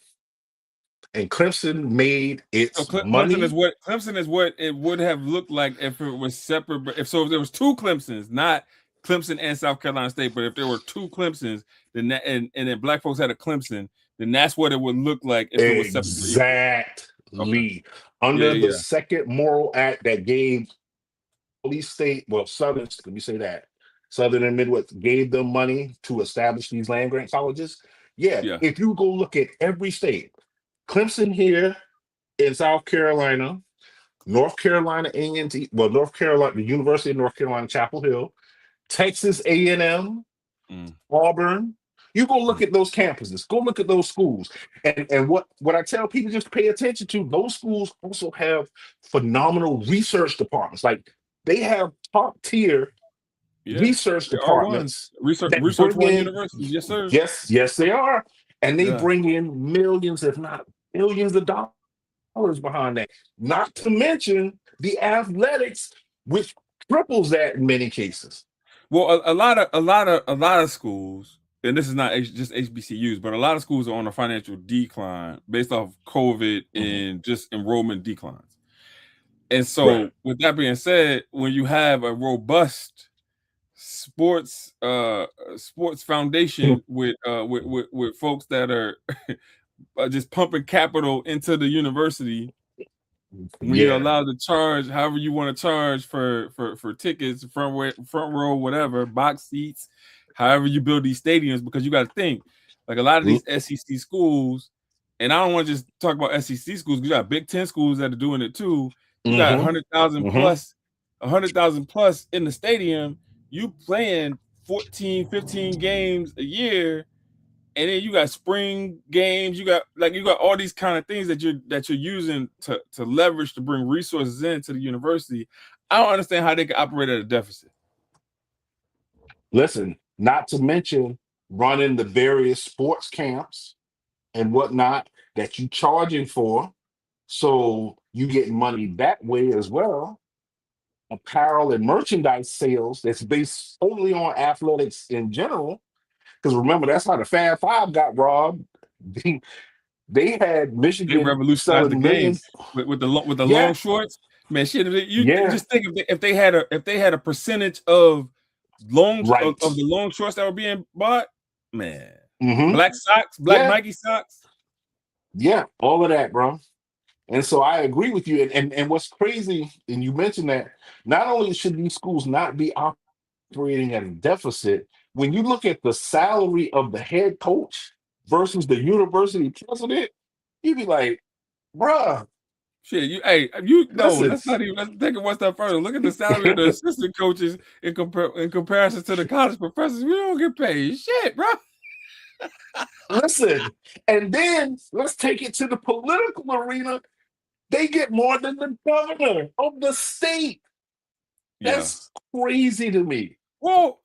And Clemson made So its Clemson money. is what it would have looked like if it was separate. But if there was two Clemsons, not Clemson and South Carolina State, but if there were two Clemsons, then and then black folks had a Clemson, then that's what it would look like if it was separate. Okay. Exactly. Under the second moral act that gave these Southern, let me say that, Southern and Midwest gave them money to establish these land grant colleges. Yeah. If you go look at every state, Clemson here in South Carolina, North Carolina A&T, North Carolina, the University of North Carolina, Chapel Hill, Texas A&M, Auburn. You go look at those campuses, go look at those schools. And what I tell people just pay attention to, those schools also have phenomenal research departments. Like they have top tier research departments. Research One University. Yes, sir. Yes, they are. And they bring in millions, if not billions of dollars behind that. Not to mention the athletics, which triples that in many cases. Well, a lot of schools, and this is not just HBCUs, but a lot of schools are on a financial decline based off COVID and just enrollment declines. And so, with that being said, when you have a robust sports foundation with folks that are just pumping capital into the university, when you're allowed to charge however you want to charge for tickets, front row, whatever, box seats, however you build these stadiums, because you got to think like a lot of these SEC schools, and I don't want to just talk about SEC schools. You got Big Ten schools that are doing it too. You got 100,000 plus in the stadium. You playing 14, 15 games a year. And then you got spring games. You got all these kind of things that you're using to leverage to bring resources into the university. I don't understand how they can operate at a deficit. Listen, not to mention running the various sports camps and whatnot that you charging for, so you get money that way as well. Apparel and merchandise sales that's based only on athletics in general. Because remember, that's how the Fab Five got robbed. They had Michigan revolutionized the game with the long shorts. Man, shit! Just think if they had a percentage of of the long shorts that were being bought, man. Black socks, Nike socks. Yeah, all of that, bro. And so I agree with you. And what's crazy, and you mentioned that not only should these schools not be operating at a deficit, when you look at the salary of the head coach versus the university president, you'd be like, bruh. Shit, let's take it one step further. Look at the salary of the assistant coaches in comparison to the college professors. We don't get paid shit, bro. Listen, and then let's take it to the political arena. They get more than the governor of the state. That's crazy to me. Well,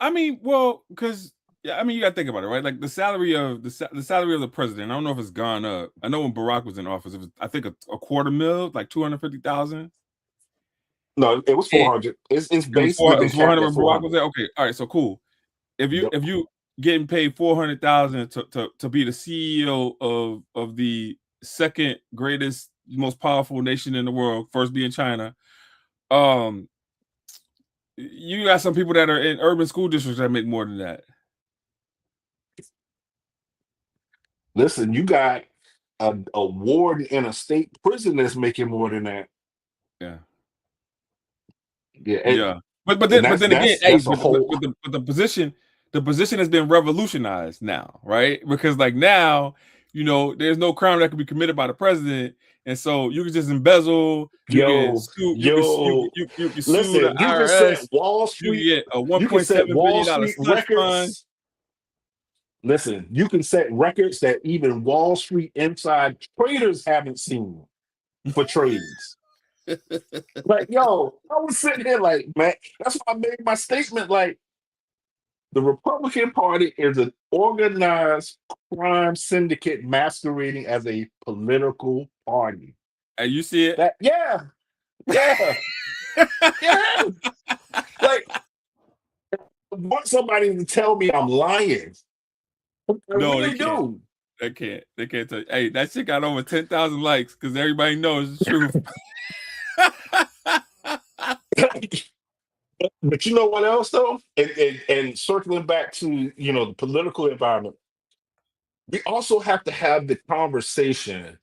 because you got to think about it, right? Like the salary of the president. I don't know if it's gone up. I know when Barack was in office, it was I think a $250,000, like 250,000. No, it was 400. It's basically 400 when Barack was there. Okay, all right, so cool. If you getting paid 400,000 to be the CEO of the second greatest, most powerful nation in the world, first being China, you got some people that are in urban school districts that make more than that. Listen, you got a ward in a state prison that's making more than that. Yeah. But then again, the position has been revolutionized now, right? Because like now, there's no crime that can be committed by the president, and so you can just embezzle. You can sue the IRS. Wall Street. You get a $1.7 billion slush fund. Listen, you can set records that even Wall Street inside traders haven't seen for trades. Like, I was sitting here like, man, that's why I made my statement. Like, The Republican Party is an organized crime syndicate masquerading as a political party. Hey, you see it? That yeah, yeah. Like I want somebody to tell me I'm lying. I No, they really can't. do. They can't. They can't tell you. Hey, that shit got over 10,000 likes because everybody knows the truth. But you know what else though? And circling back to the political environment, we also have to have the conversation.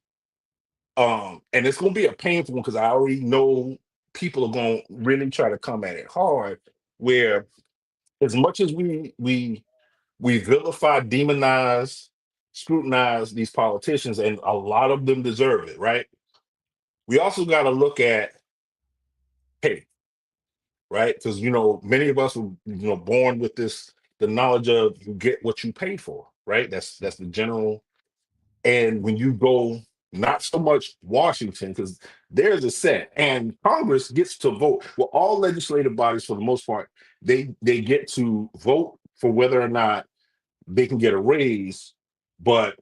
And it's gonna be a painful one because I already know people are gonna really try to come at it hard. Where as much as we vilify, demonize, scrutinize these politicians, and a lot of them deserve it, right? We also got to look at pay, right? Because many of us were born with the knowledge of you get what you pay for, right? That's the general. And when you go, not so much Washington, because there's a set, and Congress gets to vote. Well, all legislative bodies, for the most part, they get to vote for whether or not they can get a raise. But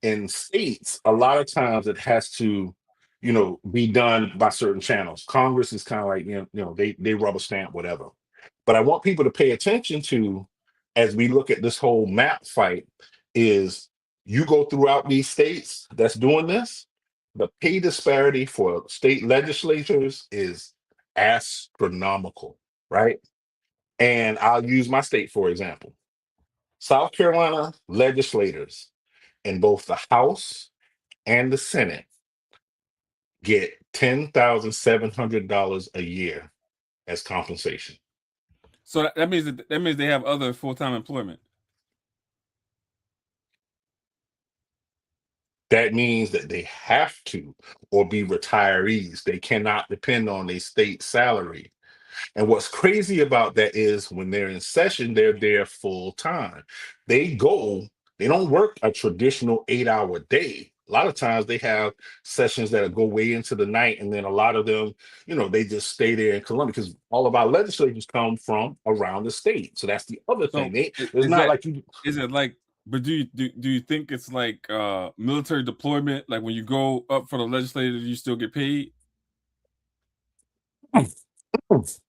in states, a lot of times it has to, be done by certain channels. Congress is kind of like, they rubber stamp whatever. But I want people to pay attention to as we look at this whole map fight is you go throughout these states that's doing this, the pay disparity for state legislatures is astronomical, right? And I'll use my state for example. South Carolina legislators in both the House and the Senate get $10,700 a year as compensation. So that means they have other full-time employment. That means that they have to or be retirees. They cannot depend on a state salary. And what's crazy about that is when they're in session, they're there full time. They they don't work a traditional 8-hour day. A lot of times they have sessions that go way into the night, and then a lot of them, they just stay there in Columbia because all of our legislators come from around the state. So that's the other thing. So It's not like you. is it like? But do you think it's like military deployment? Like when you go up for the legislators, you still get paid?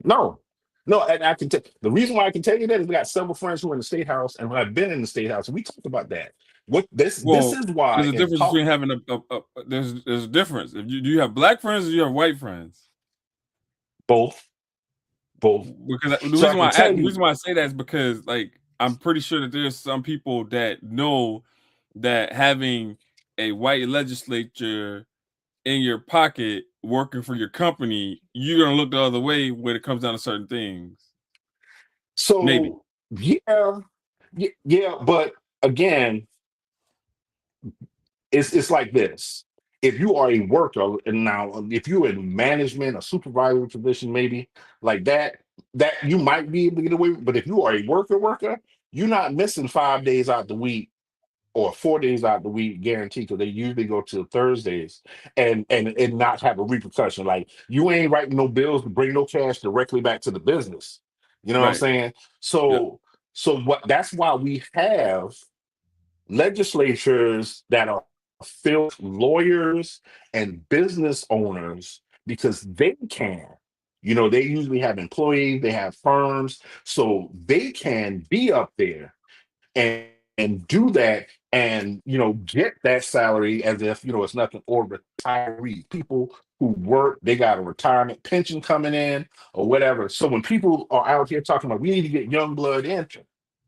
No, no, and I can tell the reason why I can tell you that is we got several friends who are in the state house and who have been in the state house, and we talked about that. What this Well, is why there's a in difference talk between having there's a difference. If do you have black friends or do you have white friends? both, both. Because the So I reason can why tell the you. reason why I say that is because like I'm pretty sure that there's some people that know that having a white legislature in your pocket working for your company, you're gonna look the other way when it comes down to certain things. Maybe. So yeah, yeah, but again, it's like this. If you are a worker, and now if you're in management, a supervisory position, maybe like that you might be able to get away with. But if you are a worker, you're not missing 5 days out the week or 4 days out the week guaranteed because they usually go to Thursdays and not have a repercussion. Like you ain't writing no bills to bring no cash directly back to the business. You know what I'm Right. saying? Yeah. So what that's why we have legislatures that are filled with lawyers and business owners because they can. They usually have employees, they have firms, so they can be up there and do that and get that salary as if it's nothing, or retiree people who work, they got a retirement pension coming in or whatever. So when people are out here talking about we need to get young blood in,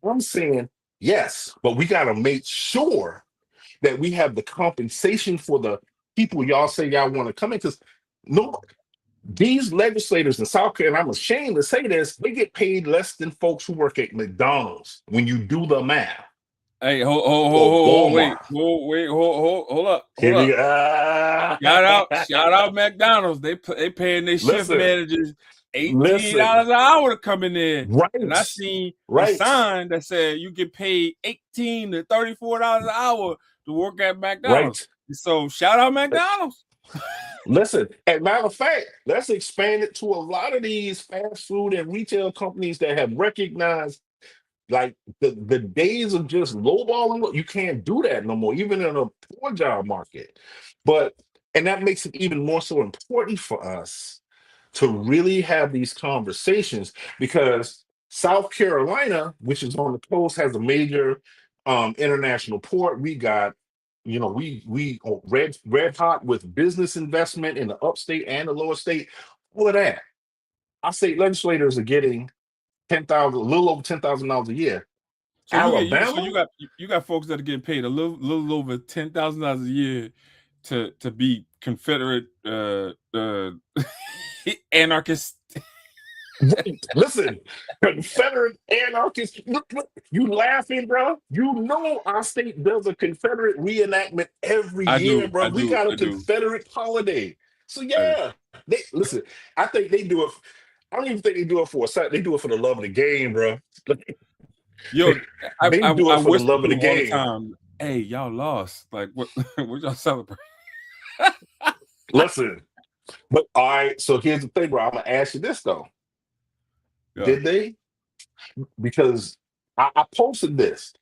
I'm saying yes, but we got to make sure that we have the compensation for the people y'all say y'all want to come in, because no, these legislators in South Carolina, I'm ashamed to say this, they get paid less than folks who work at McDonald's when you do the math, Hey, or Walmart. hold Here we up. go. Shout out McDonald's. They paying their shift Listen, managers listen. $18 an hour to come in there. And I Right, seen a right, sign that said you get paid $18 to $34 an hour to work at McDonald's. right. So shout out McDonald's. Listen, as a matter of fact, let's expand it to a lot of these fast food and retail companies that have recognized Like the days of just lowballing, you can't do that no more, even in a poor job market. But and that makes it even more so important for us to really have these conversations because South Carolina, which is on the coast, has a major international port. We got, red hot with business investment in the upstate and the lower state. All of that. Our state legislators are getting 10,000, a little over $10,000 a year. So Alabama, you got folks that are getting paid a little over $10,000 a year to be Confederate anarchists. listen, Confederate anarchists. Look, you laughing, bro? You know our state does a Confederate reenactment every I year, do, bro. I We do, got a I do. Confederate holiday. So I do. yeah, they listen. I think they do it. I don't even think they do it for a side. They do it for the love of the game, bro. Yo, They do I it for the whisper love to of the them all the game. time. Hey, y'all lost. Like what? What y'all celebrate? Listen, but all right. So here's the thing, bro. I'm gonna ask you this though. Yeah. Did they? Because I posted this.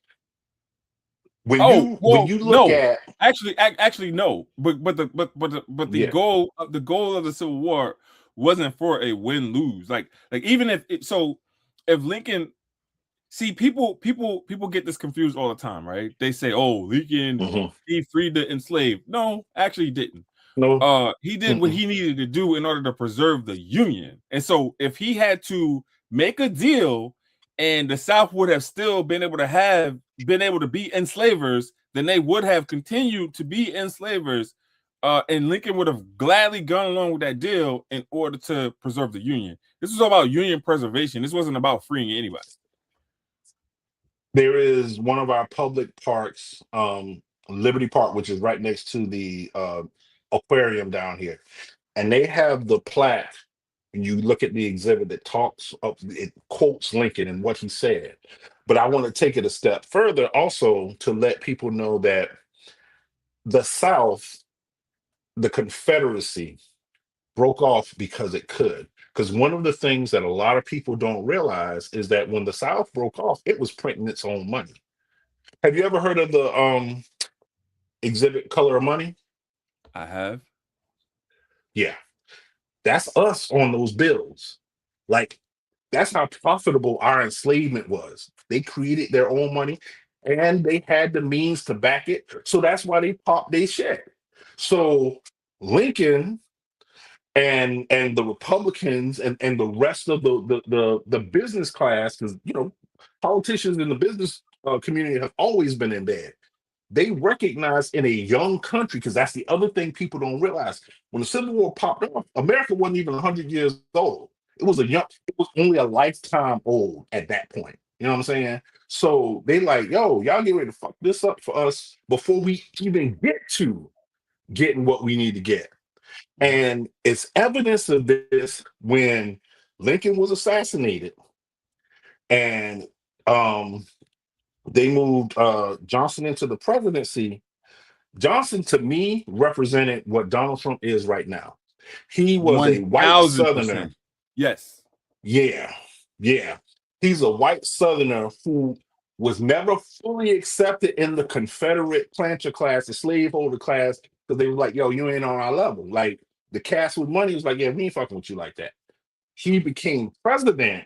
When Oh when well, you look no. at Actually, no. The yeah, goal of the Civil War wasn't for a win lose. Like even if Lincoln. See, people get this confused all the time, right? They say, "Oh, Lincoln, mhm. he freed the enslaved." No, actually, he didn't. No, He did what mm-mm. he needed to do in order to preserve the Union. And so, if he had to make a deal, and the South would have still been able to be enslavers, then they would have continued to be enslavers. And Lincoln would have gladly gone along with that deal in order to preserve the Union. This was all about Union preservation. This wasn't about freeing anybody. There is one of our public parks, Liberty Park, which is right next to the aquarium down here, and they have the plaque. And you look at the exhibit that talks of it quotes Lincoln and what he said. But I want to take it a step further also to let people know that the South, the Confederacy, broke off because it could. Because one of the things that a lot of people don't realize is that when the South broke off, it was printing its own money. Have you ever heard of the exhibit Color of Money? I have. Yeah, that's us on those bills. Like, that's how profitable our enslavement was. They created their own money and they had the means to back it. So that's why they popped their shit. So Lincoln and the Republicans and the rest of the business class, because politicians in the business community have always been in bed. They recognize in a young country, because that's the other thing people don't realize. When the Civil War popped off, America wasn't even 100 years old. It was only a lifetime old at that point. You know what I'm saying? So they like, yo, y'all get ready to fuck this up for us before we even get to getting what we need to get. And it's evidence of this when Lincoln was assassinated and they moved Johnson into the presidency. Johnson, to me, represented what Donald Trump is right now. He was a white Southerner. 1000%. Yes. Yeah, yeah. He's a white Southerner who was never fully accepted in the Confederate planter class, the slaveholder class, because they were like, yo, you ain't on our level. Like the cast with money was like, yeah, we ain't fucking with you like that. He became president,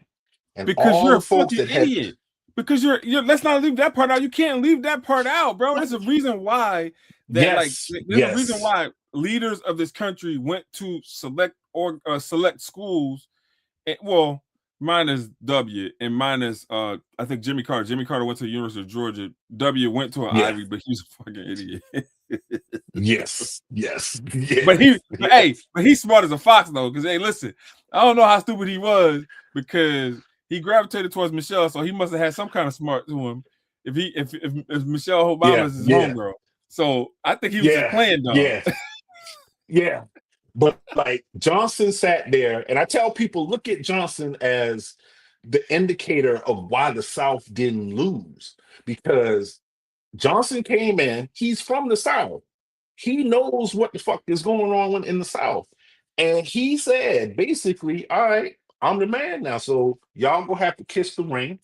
and Because all you're the a folks fucking that had, idiot. Because you're let's not leave that part out. You can't leave that part out, bro. There's a reason why yes, there's a reason yes, why leaders of this country went to select schools. Well, mine is W and mine is I think Jimmy Carter. Jimmy Carter went to the University of Georgia. W went to an yeah, Ivy, but he's a fucking idiot. yes, yes, But he's smart as a fox though. Because hey, listen, I don't know how stupid he was because he gravitated towards Michelle, so he must have had some kind of smart to him. If Michelle Obama yeah, is his yeah, homegirl, so I think he was just yeah, playing dumb. yeah, yeah. But like Johnson sat there, and I tell people, look at Johnson as the indicator of why the South didn't lose because Johnson came in, he's from the South. He knows what the fuck is going on in the South. And he said, basically, all right, I'm the man now. So y'all gonna have to kiss the ring.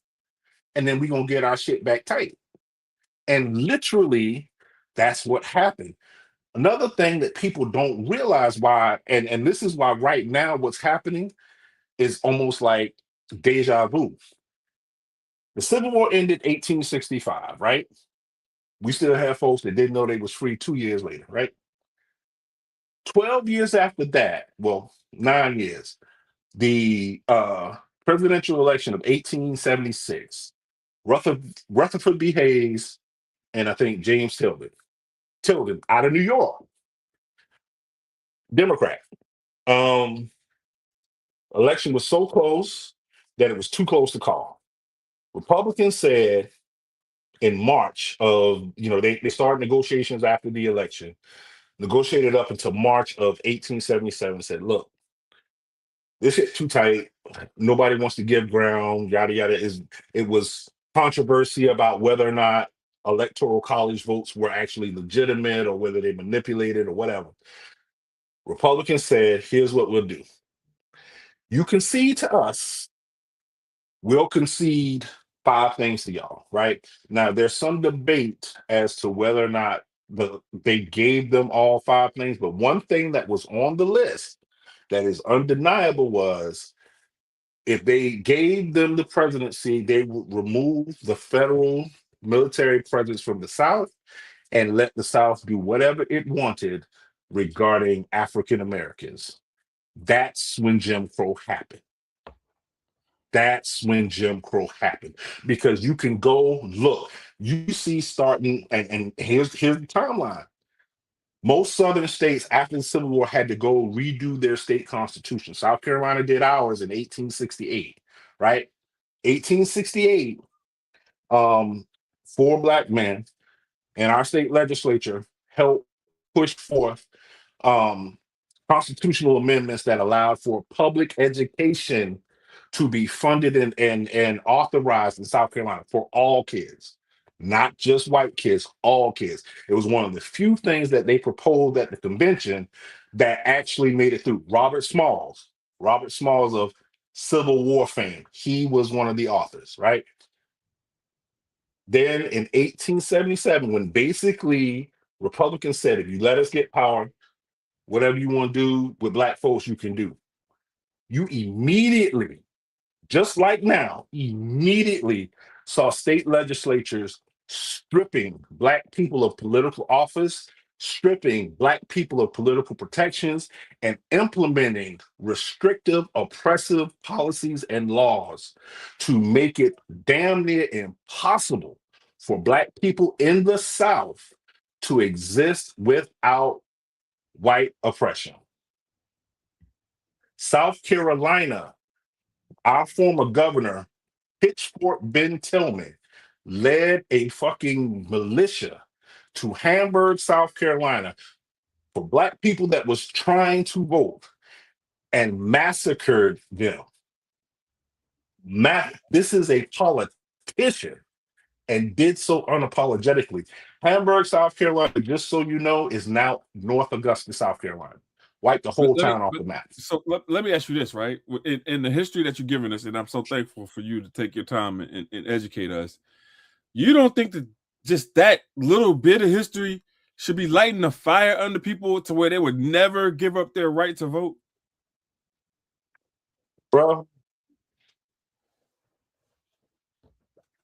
and then we're gonna get our shit back tight. And literally, that's what happened. Another thing that people don't realize why, and this is why right now what's happening is almost like deja vu. The Civil War ended 1865, right? We still have folks that didn't know they was free 2 years later, right? 12 years after that, well, 9 years, the presidential election of 1876, Rutherford B. Hayes and I think James Tilden out of New York, Democrat. Um, Election was so close that it was too close to call. Republicans said in March of, they started negotiations after the election, negotiated up until March of 1877, said, look, this shit too tight. Nobody wants to give ground, yada, yada. It was controversy about whether or not electoral college votes were actually legitimate or whether they manipulated or whatever. Republicans said, here's what we'll do. You concede to us, we'll concede 5 things to y'all, right? Now, there's some debate as to whether or not they gave them all 5 things, but one thing that was on the list that is undeniable was if they gave them the presidency, they would remove the federal military presence from the South and let the South do whatever it wanted regarding African Americans. That's when Jim Crow happened. That's when Jim Crow happened. Because you can go look, you see starting, and here's the timeline. Most southern states after the Civil War had to go redo their state constitution. South Carolina did ours in 1868, right? 1868, 4 Black men in our state legislature helped push forth um, constitutional amendments that allowed for public education to be funded and authorized in South Carolina for all kids, not just white kids, all kids. It was one of the few things that they proposed at the convention that actually made it through. Robert Smalls of Civil War fame, he was one of the authors, right? Then in 1877, when basically Republicans said, if you let us get power, whatever you want to do with Black folks, you can do. You immediately, just like now, immediately saw state legislatures stripping Black people of political office, stripping Black people of political protections, and implementing restrictive, oppressive policies and laws to make it damn near impossible for Black people in the South to exist without white oppression. South Carolina, our former governor, Pitchfork Ben Tillman, led a fucking militia to Hamburg, South Carolina, for Black people that was trying to vote and massacred them. This is a politician and did so unapologetically. Hamburg, South Carolina, just so you know, is now North Augusta, South Carolina. Wipe the whole town off the map. So let me ask you this, right? In the history that you've given us, and I'm so thankful for you to take your time and educate us. You don't think that just that little bit of history should be lighting a fire under people to where they would never give up their right to vote? Bro,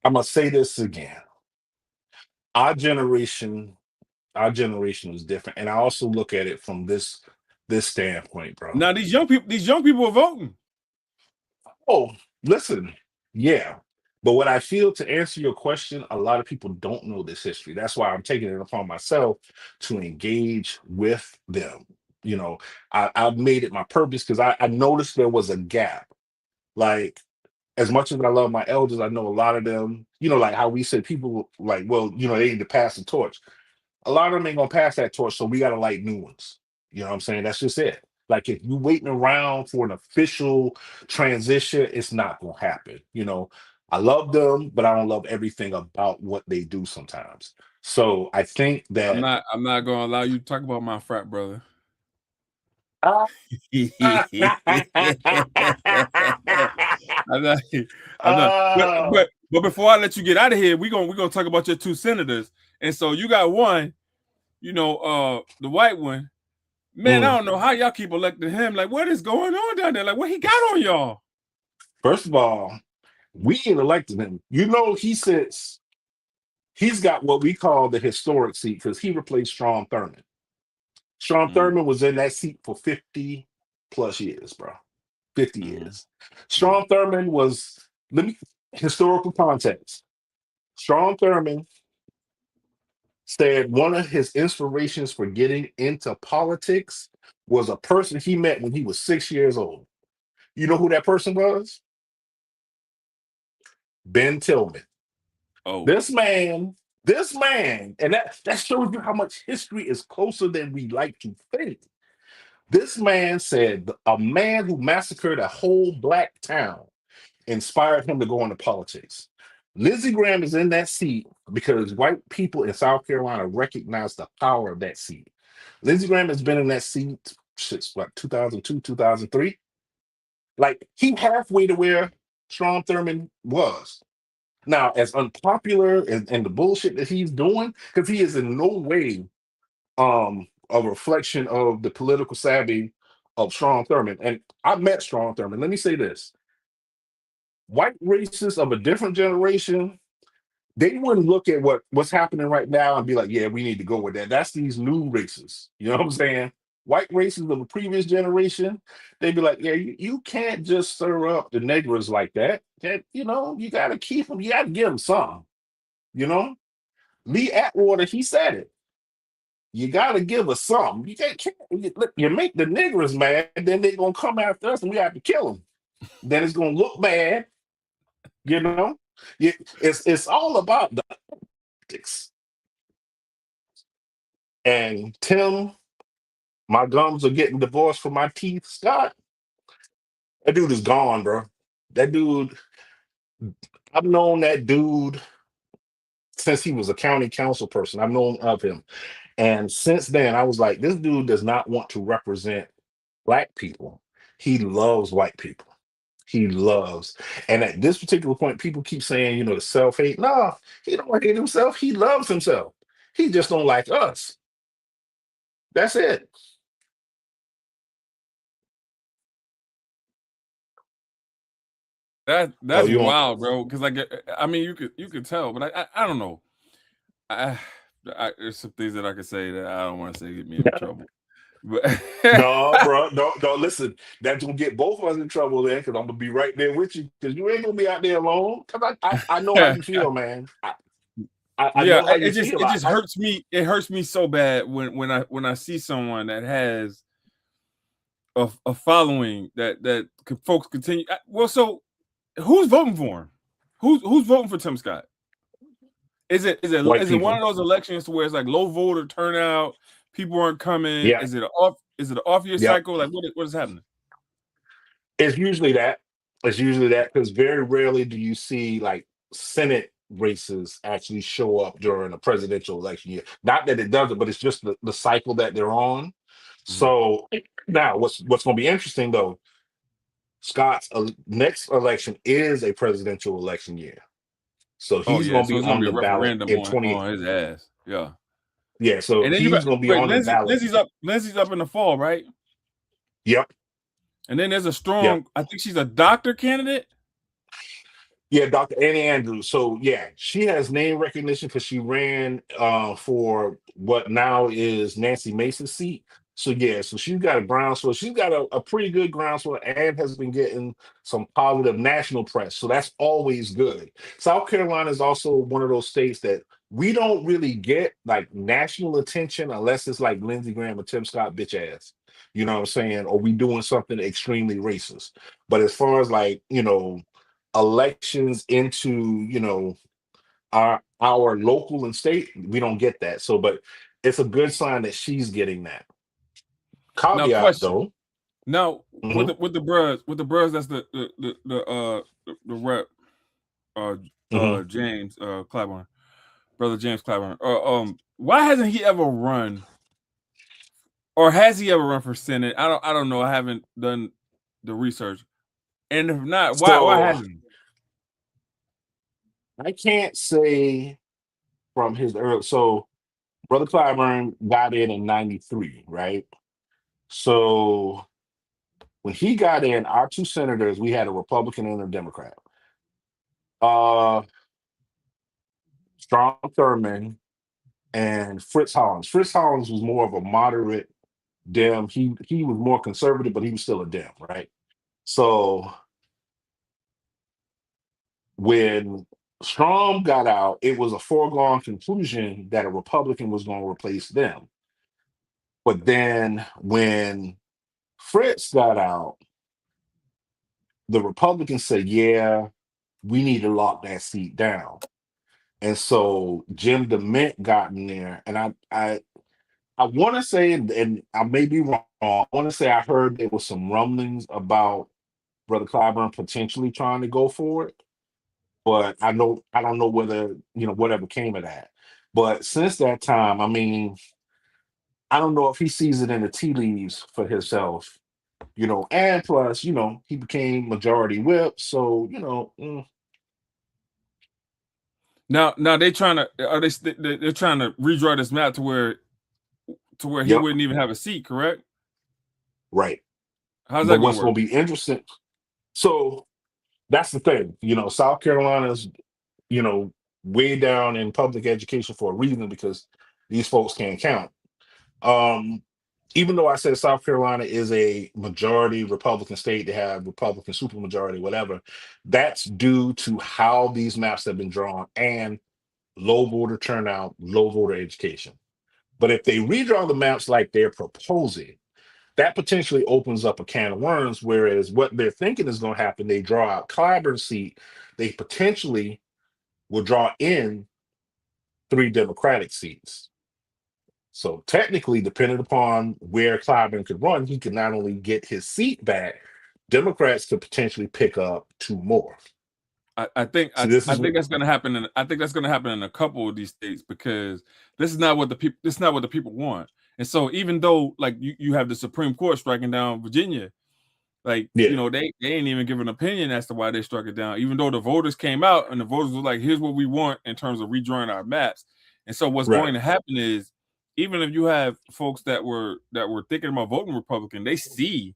I'm gonna say this again. Our generation, was different. And I also look at it from this standpoint, bro. Now these young people are voting. Oh, listen, yeah. But what I feel, to answer your question, a lot of people don't know this history. That's why I'm taking it upon myself to engage with them. I've made it my purpose because I noticed there was a gap. Like, as much as I love my elders, I know a lot of them, like how we said people like, well, they need to pass the torch. A lot of them ain't gonna pass that torch, so we gotta light new ones. You know what I'm saying? That's just it. Like, if you waiting around for an official transition, it's not gonna happen. I love them, but I don't love everything about what they do sometimes. So I think I'm that not gonna allow you to talk about my frat brother. Ah. I'm not, I'm not. Oh. But before I let you get out of here, we're gonna talk about your two senators. And so you got one, the white one. Man, I Mm. don't know how y'all keep electing him. Like, what is going on down there? Like, what he got on y'all? First of all, we ain't elected him. He's got what we call the historic seat because he replaced Strom Thurmond. Strom Mm, Thurmond was in that seat for 50 plus years, bro. 50 mm, years. mm. Strom Thurmond was, let me, historical context. Strom Thurmond said one of his inspirations for getting into politics was a person he met when he was 6 years old. You know who that person was? Ben Tillman. Oh, This man, and that shows you how much history is closer than we like to think. This man said a man who massacred a whole black town inspired him to go into politics. Lindsey Graham is in that seat because white people in South Carolina recognize the power of that seat. Lindsey Graham has been in that seat since what 2002, 2003. Like he halfway to where Strom Thurmond was. Now, as unpopular and the bullshit that he's doing, because he is in no way a reflection of the political savvy of Strom Thurmond. And I met Strom Thurmond. Let me say this: white racists of a different generation, they wouldn't look at what's happening right now and be like, "Yeah, we need to go with that." That's these new racists. You know what I'm saying? White racists of the previous generation, they'd be like, "Yeah, you can't just stir up the niggers like that. You got to keep them. You got to give them some." You know, Lee Atwater, he said it. You got to give us some. You make the niggers mad, then they're gonna come after us, and we have to kill them. Then it's gonna look bad. You know, it's all about the optics. And Tim, my gums are getting divorced from my teeth. Scott, that dude is gone, bro. That dude, I've known that dude since he was a county council person. I've known of him. And since then, I was like, this dude does not want to represent black people. He loves white people. He loves. And at this particular point, people keep saying, the self-hate. No, he don't hate himself. He loves himself. He just don't like us. That's it. Oh, that's you don't wild, bro. Because like, I mean, you could tell, but I don't know. I, there's some things that I could say that I don't want to say get me in trouble. But No, bro. No, listen. That's gonna get both of us in trouble there, because I'm gonna be right there with you. Because you ain't gonna be out there alone. Because I know how you feel, man. I yeah, know how it you just feel. it just hurts me. It hurts me so bad when I see someone that has a following that folks continue. Well, so who's voting for him? Who's voting for Tim Scott? Is it is it White is it one people. of those elections where it's like low voter turnout, people aren't coming? Yeah. Is it an off year Yep. cycle? Like what is happening? It's usually that. It's usually that, because very rarely do you see like Senate races actually show up during a presidential election year. Not that it doesn't, but it's just the cycle that they're on. Mhm. So now, what's going to be interesting though? Scott's next election is a presidential election year. So Oh he's yeah, going to so be it's gonna on be a the ballot referendum in on 20. his ass. Yeah. Yeah, so And then you got he's going to be wait, on the Lindsay. ballot. Lindsay's up in the fall, right? Yep, And then there's a yep. strong. I think she's a doctor candidate. Yeah, Dr. Annie Andrews. So yeah, she has name recognition because she ran for what now is Nancy Mason's seat. So yeah, so she's got a groundswell. She's got a pretty good groundswell and has been getting some positive national press. So that's always good. South Carolina is also one of those states that we don't really get like national attention unless it's like Lindsey Graham or Tim Scott bitch ass. You know what I'm saying? Or we doing something extremely racist. But as far as like, elections into our local and state, we don't get that. So but it's a good sign that she's getting that. Now, Caveat question. though. Now with Hmm. the bros, that's the rep Hmm. James Claiborne, brother James Claiborne. Why hasn't he ever run Or has he ever run for Senate? I don't know. I haven't done the research. And if not, why So hasn't he? I can't say from his early. So Brother Clyburn got in '93, right? So when he got in, our two senators, we had a Republican and a Democrat. Uh, Strom Thurmond and Fritz Hollins. Fritz Hollins was more of a moderate Dem. He was more conservative, but he was still a Dem, right? So when Strom got out, it was a foregone conclusion that a Republican was going to replace them. But then when Fritz got out, the Republicans said, "Yeah, we need to lock that seat down." And so Jim DeMint got in there, and I want to say, and I may be wrong. I want to say I heard there was some rumblings about Brother Clyburn potentially trying to go for it, but I don't know whether whatever came of that. But since that time, I mean, I don't know if he sees it in the tea leaves for himself, and plus, he became majority whip, so Now they trying to they're trying to redraw this map to where he yep, wouldn't even have a seat, correct? right. How's But that gonna what's work? going to be interesting, so that's the thing, South Carolina's, you know, way down in public education for a reason because these folks can't count. Um, Even though I said South Carolina is a majority Republican state, they have Republican supermajority, whatever. That's due to how these maps have been drawn and low voter turnout, low voter education. But if they redraw the maps like they're proposing, that potentially opens up a can of worms. Whereas what they're thinking is going to happen, they draw out Clyburn's seat, they potentially will draw in 3 Democratic seats. So technically, depending upon where Clyburn could run, he could not only get his seat back, Democrats could potentially pick up 2 more. I think So this I is think that's gonna happen I think that's gonna happen in a couple of these states because this is not what the people want. And so even though like you have the Supreme Court striking down Virginia, like yeah, they ain't even give an opinion as to why they struck it down, even though the voters came out and the voters were like, here's what we want in terms of redrawing our maps. And so what's right, going to happen is even if you have folks that were thinking about voting Republican, they see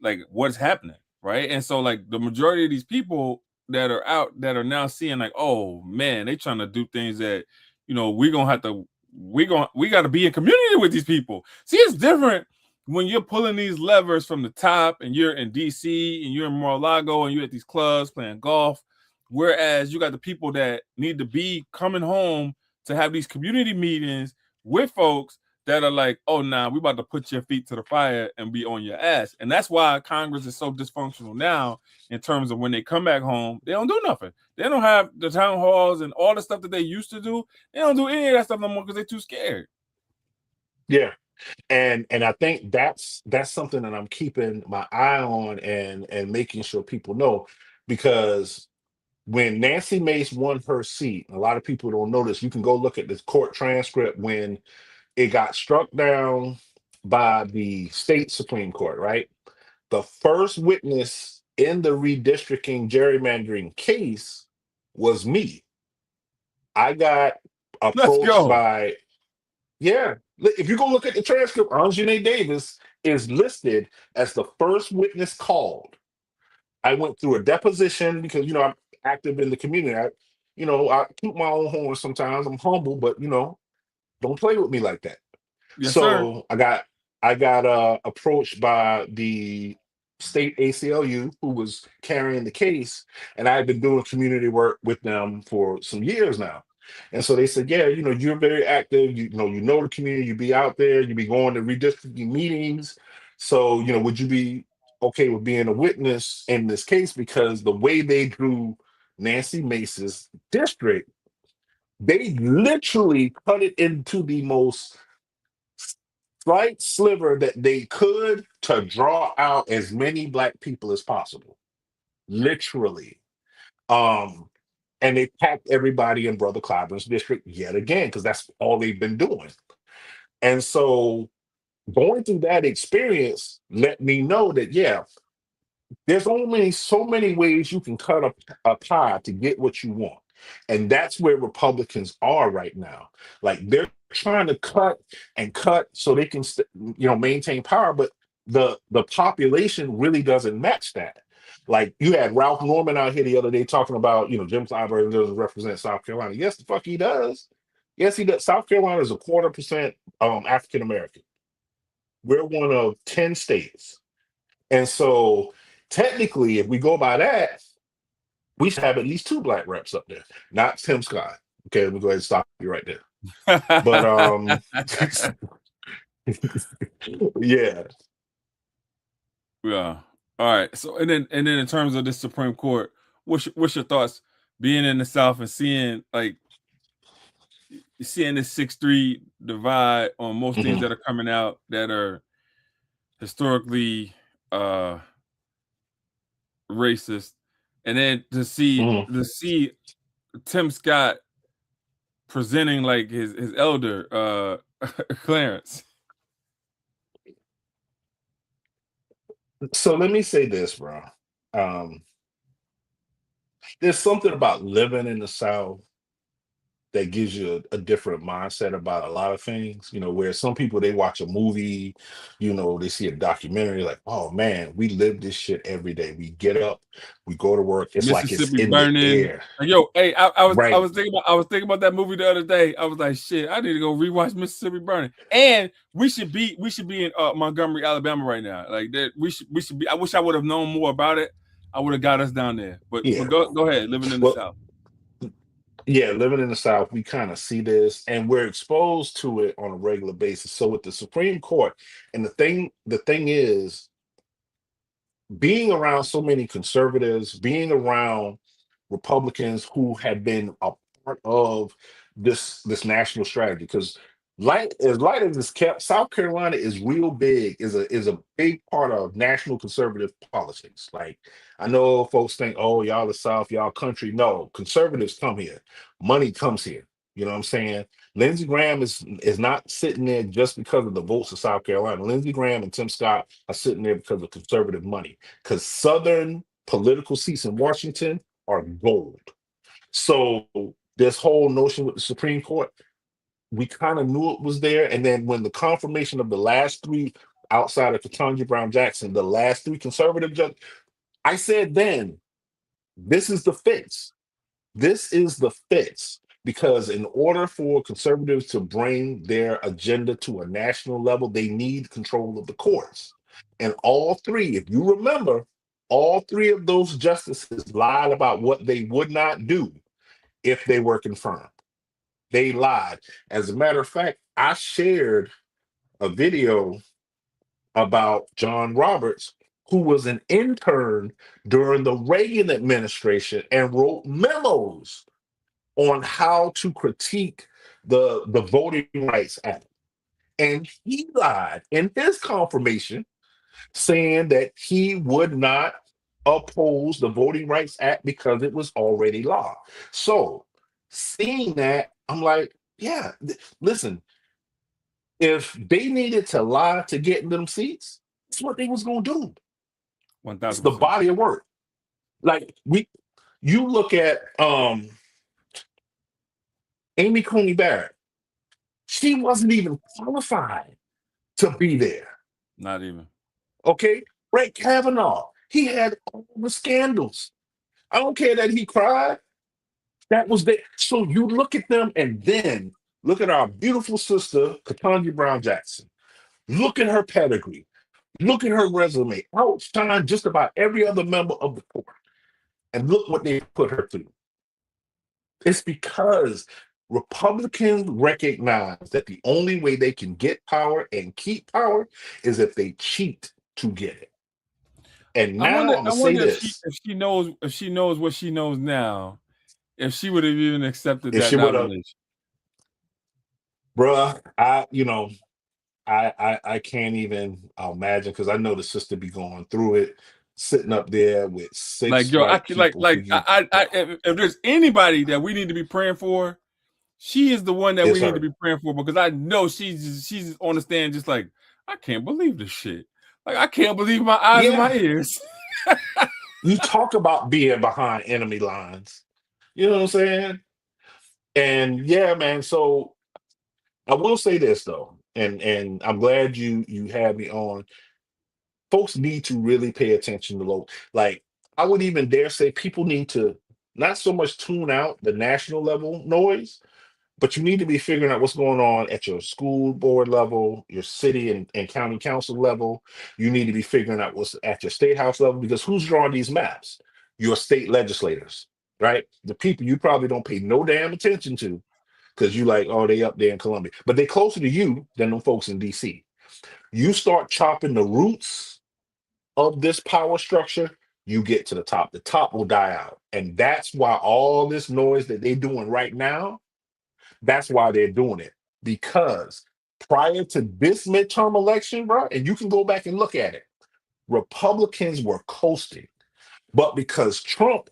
like what's happening, right? And so like the majority of these people that are out that are now seeing like, oh man, they trying to do things that we're gonna have to we got to be in community with these people. See, it's different when you're pulling these levers from the top and you're in DC and you're in Mar-a-Lago and you're at these clubs playing golf, whereas you got the people that need to be coming home to have these community meetings with folks that are like, oh nah, we about to put your feet to the fire and be on your ass. And that's why Congress is so dysfunctional now in terms of when they come back home, they don't do nothing. They don't have the town halls and all the stuff that they used to do. They don't do any of that stuff no more because they're too scared. yeah, and I think that's something that I'm keeping my eye on and making sure people know, because when Nancy Mace won her seat, a lot of people don't notice. You can go look at the court transcript when it got struck down by the state Supreme Court, right? The first witness in the redistricting gerrymandering case was me. I got Let's approached go. by, yeah. If you go look at the transcript, Anjane Davis is listed as the first witness called. I went through a deposition because, I'm active in the community. I keep my own horn sometimes. I'm humble, but, don't play with me like that. Yes, sir. So I got approached by the state ACLU who was carrying the case, and I've been doing community work with them for some years now. And so they said, yeah, you're very active. You know the community. You be out there. You be going to redistricting meetings. So would you be okay with being a witness in this case? Because the way they drew Nancy Mace's district, they literally cut it into the most slight sliver that they could to draw out as many black people as possible. Literally. Um, and they packed everybody in Brother Clyburn's district yet again, because that's all they've been doing. And so going through that experience let me know that, yeah, there's only so many ways you can cut a pie to get what you want. And that's where Republicans are right now. Like they're trying to cut so they can maintain power, but the population really doesn't match that. Like you had Ralph Norman out here the other day talking about, Jim Clyburn doesn't represent South Carolina. Yes, the fuck he does. Yes, he does. South Carolina is a 1/4% African American. We're one of 10 states. And so technically, if we go by that, we should have at least 2 black reps up there, not Tim Scott. Okay, let me go ahead and stop you right there. But yeah. Yeah. All right. So and then in terms of the Supreme Court, what's your thoughts being in the South and seeing this 6-3 divide on most things that are coming out that are historically racist, and then to see Tim Scott presenting like his elder Clarence. So let me say this, bro. There's something about living in the South that gives you a different mindset about a lot of things, where some people, they watch a movie, they see a documentary, like, oh man, we live this shit every day. We get up, we go to work. It's like it's Mississippi in burning. the air. Like, yo, hey, I Right. was thinking about that movie the other day. I was like, shit, I need to go rewatch Mississippi Burning. And we should be in Montgomery, Alabama right now. Like that, we should be. I wish I would have known more about it. I would have got us down there. But go ahead, living in the South. Yeah, living in the South, we kind of see this and we're exposed to it on a regular basis. So with the Supreme Court, and the thing is, being around so many conservatives, being around Republicans who have been a part of this national strategy, because light as it's kept, South Carolina is real big, is a big part of national conservative politics. Like I know folks think, oh, y'all the South, y'all country. No, conservatives come here, money comes here. You know what I'm saying? Lindsey Graham is not sitting there just because of the votes of South Carolina. Lindsey Graham and Tim Scott are sitting there because of conservative money, because Southern political seats in Washington are gold. So this whole notion with the Supreme Court, we kind of knew it was there. And then when the confirmation of the last 3, outside of Ketanji Brown Jackson, the last 3 conservative judges, I said then, this is the fix. This is the fix. Because in order for conservatives to bring their agenda to a national level, they need control of the courts. And all 3, if you remember, all 3 of those justices lied about what they would not do if they were confirmed. They lied. As a matter of fact, I shared a video about John Roberts, who was an intern during the Reagan administration and wrote memos on how to critique the Voting Rights Act. And he lied in his confirmation, saying that he would not oppose the Voting Rights Act because it was already law. So seeing that, I'm like, yeah, listen, if they needed to lie to get them seats, that's what they was going to do. 1,000%. It's the body of work. Like you look at Amy Coney Barrett. She wasn't even qualified to be there. Not even. Okay, Brett Kavanaugh. He had all the scandals. I don't care that he cried. That was there. So you look at them, and then look at our beautiful sister, Ketanji Brown Jackson. Look at her pedigree. Look at her resume. Outshine just about every other member of the court. And look what they put her through. It's because Republicans recognize that the only way they can get power and keep power is if they cheat to get it. And now I'm gonna say this: if she knows what she knows now, if she would have even accepted if that nomination, bruh, I can't even imagine, because I know the sister be going through it, sitting up there with 6 like, yo, white people. if there's anybody that we need to be praying for, she is the one that we need to be praying for, because I know she's on the stand just like, I can't believe this shit. Like, I can't believe my eyes and my Yeah, ears. you talk about being behind enemy lines. You know what I'm saying? And yeah, man. So I will say this though, and I'm glad you had me on. Folks need to really pay attention to local. Like I would even dare say, people need to not so much tune out the national level noise, but you need to be figuring out what's going on at your school board level, your city and county council level. You need to be figuring out what's at your state house level, because who's drawing these maps? Your state legislators, right? The people you probably don't pay no damn attention to, because you like, oh, they up there in Columbia, but they closer to you than them folks in DC. You start chopping the roots of this power structure, you get to the top. The top will die out. And that's why all this noise that they're doing right now, that's why they're doing it. Because prior to this midterm election, bro, and you can go back and look at it, Republicans were coasting. But because Trump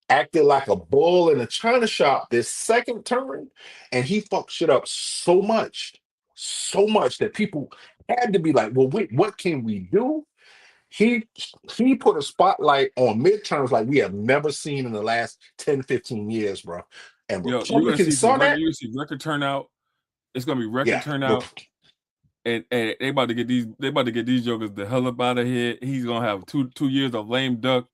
acted like a bull in a china shop this second term, and he fucked shit up so much that people had to be like, well, wait, what can we do? He he put a spotlight on midterms like we have never seen in the last 10, 15 years, bro. And Yo, you're gonna see Republicans saw that. you see record turnout. It's gonna be record Yeah. turnout, and they about to get these jokers the hell up out of here. He's gonna have 2 years of lame duck.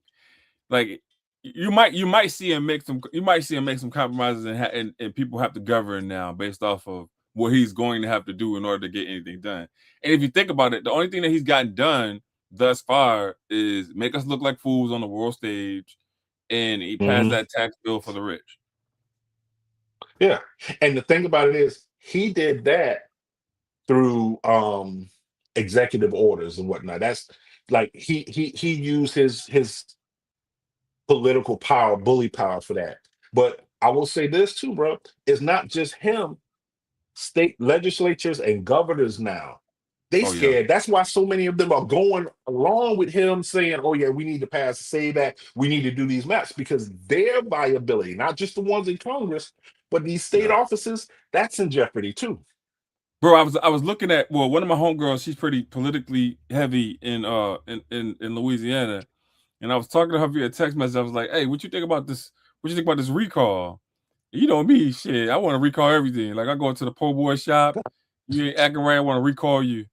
Like you might see him make some compromises, and people have to govern now based off of what he's going to have to do in order to get anything done. And if you think about it, the only thing that he's gotten done thus far is make us look like fools on the world stage, and he passed Mhm. that tax bill for the rich. Yeah. And the thing about it is he did that through executive orders and whatnot. That's like he used his political power, bully power for that. But I will say this too, bro. It's not just him. State legislatures and governors now, they Oh yeah, scared. That's why so many of them are going along with him saying, oh yeah, we need to pass the SAVE Act, we need to do these maps, because their viability, not just the ones in Congress, but these state yeah. offices, that's in jeopardy too. Bro, I was looking at, well, one of my homegirls, she's pretty politically heavy in Louisiana. And I was talking to her via text message. I was like, hey, what you think about this? What you think about this recall? You know me, shit. I want to recall everything. Like I go to the po' boy shop, you ain't acting right, I want to recall you.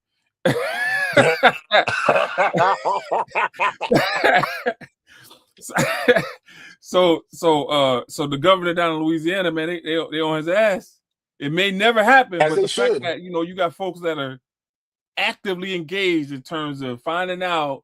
So the governor down in Louisiana, man, they on his ass. It may never happen, As but they the fact should. that you got folks that are actively engaged in terms of finding out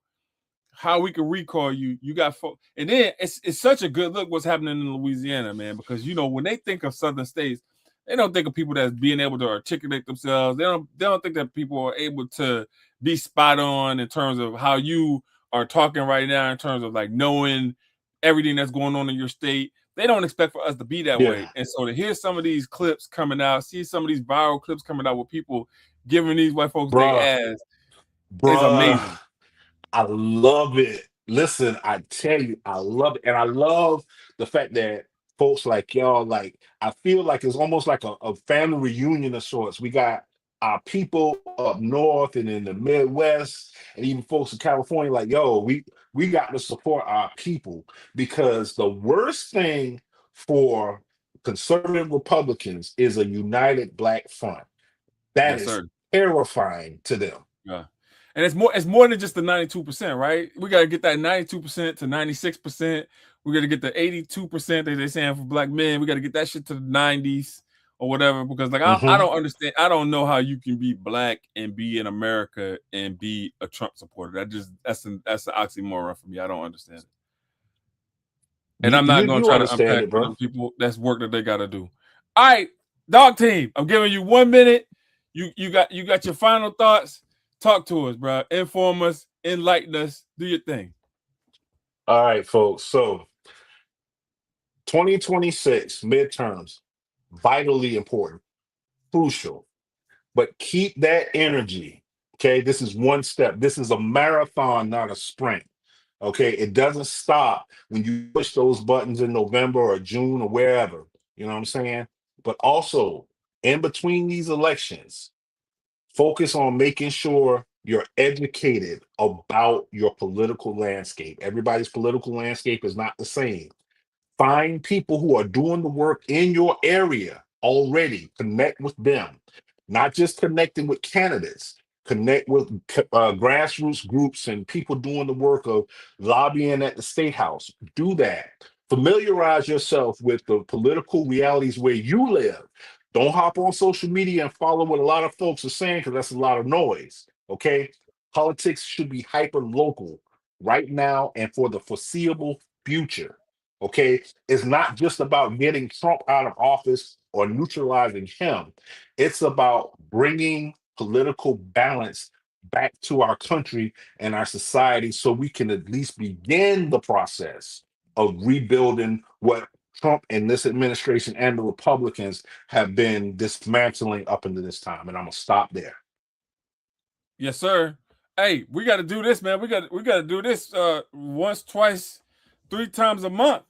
how we can recall you. You got folks, and then it's such a good look what's happening in Louisiana, man, because when they think of southern states, they don't think of people that's being able to articulate themselves. They don't think that people are able to be spot on in terms of how you are talking right now, in terms of like knowing everything that's going on in your state. They don't expect for us to be that way. Yeah, And so to hear some of these clips coming out, see some of these viral clips coming out with people giving these white folks their bruh, ass is bruh. amazing. I love it. Listen, I tell you, I love it. And I love the fact that folks like y'all, like, I feel like it's almost like a family reunion of sorts. We got our people up north and in the Midwest, and even folks in California, like, yo, we got to support our people, because the worst thing for conservative Republicans is a united black front. That Yes, is sir. terrifying to them. Yeah. And it's more than just the 92%, right? We gotta get that 92% to 96%. We gotta get the 82% that they're saying for black men. We gotta get that shit to the 90s or whatever. Because like I Mhm. don't understand. I don't know how you can be black and be in America and be a Trump supporter. That's an oxymoron for me. I don't understand it. And You, I'm you not gonna you try to understand unpack it, for bro. them people. That's work that they gotta do. All right, dog team. I'm giving you 1 minute. You got your final thoughts. Talk to us, bro. Inform us, enlighten us, do your thing. All right, folks. So 2026 midterms, vitally important, crucial, but keep that energy. Okay. This is one step. This is a marathon, not a sprint. Okay. It doesn't stop when you push those buttons in November or June or wherever. You know what I'm saying? But also, in between these elections, Focus on making sure you're educated about your political landscape. Everybody's political landscape is not the same. Find people who are doing the work in your area already. Connect with them. Not just connecting with candidates. Connect with grassroots groups and people doing the work of lobbying at the state house. Do that. Familiarize yourself with the political realities where you live. Don't hop on social media and follow what a lot of folks are saying because that's a lot of noise. Okay. Politics should be hyper local right now and for the foreseeable future. Okay. It's not just about getting Trump out of office or neutralizing him. It's about bringing political balance back to our country and our society so we can at least begin the process of rebuilding what Trump and this administration and the Republicans have been dismantling up into this time. And I'm gonna stop there. Yes, sir. Hey, we got to do this, man. We got to do this once, twice, 3 times a month.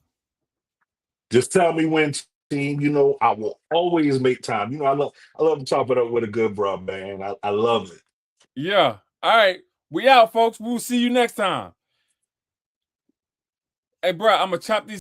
Just tell me when, team. You know, I will always make time. You know, I love to talk it up with a good bro, man. I love it. Yeah. All right. We out, folks. We'll see you next time. Hey, bro, I'm gonna chop these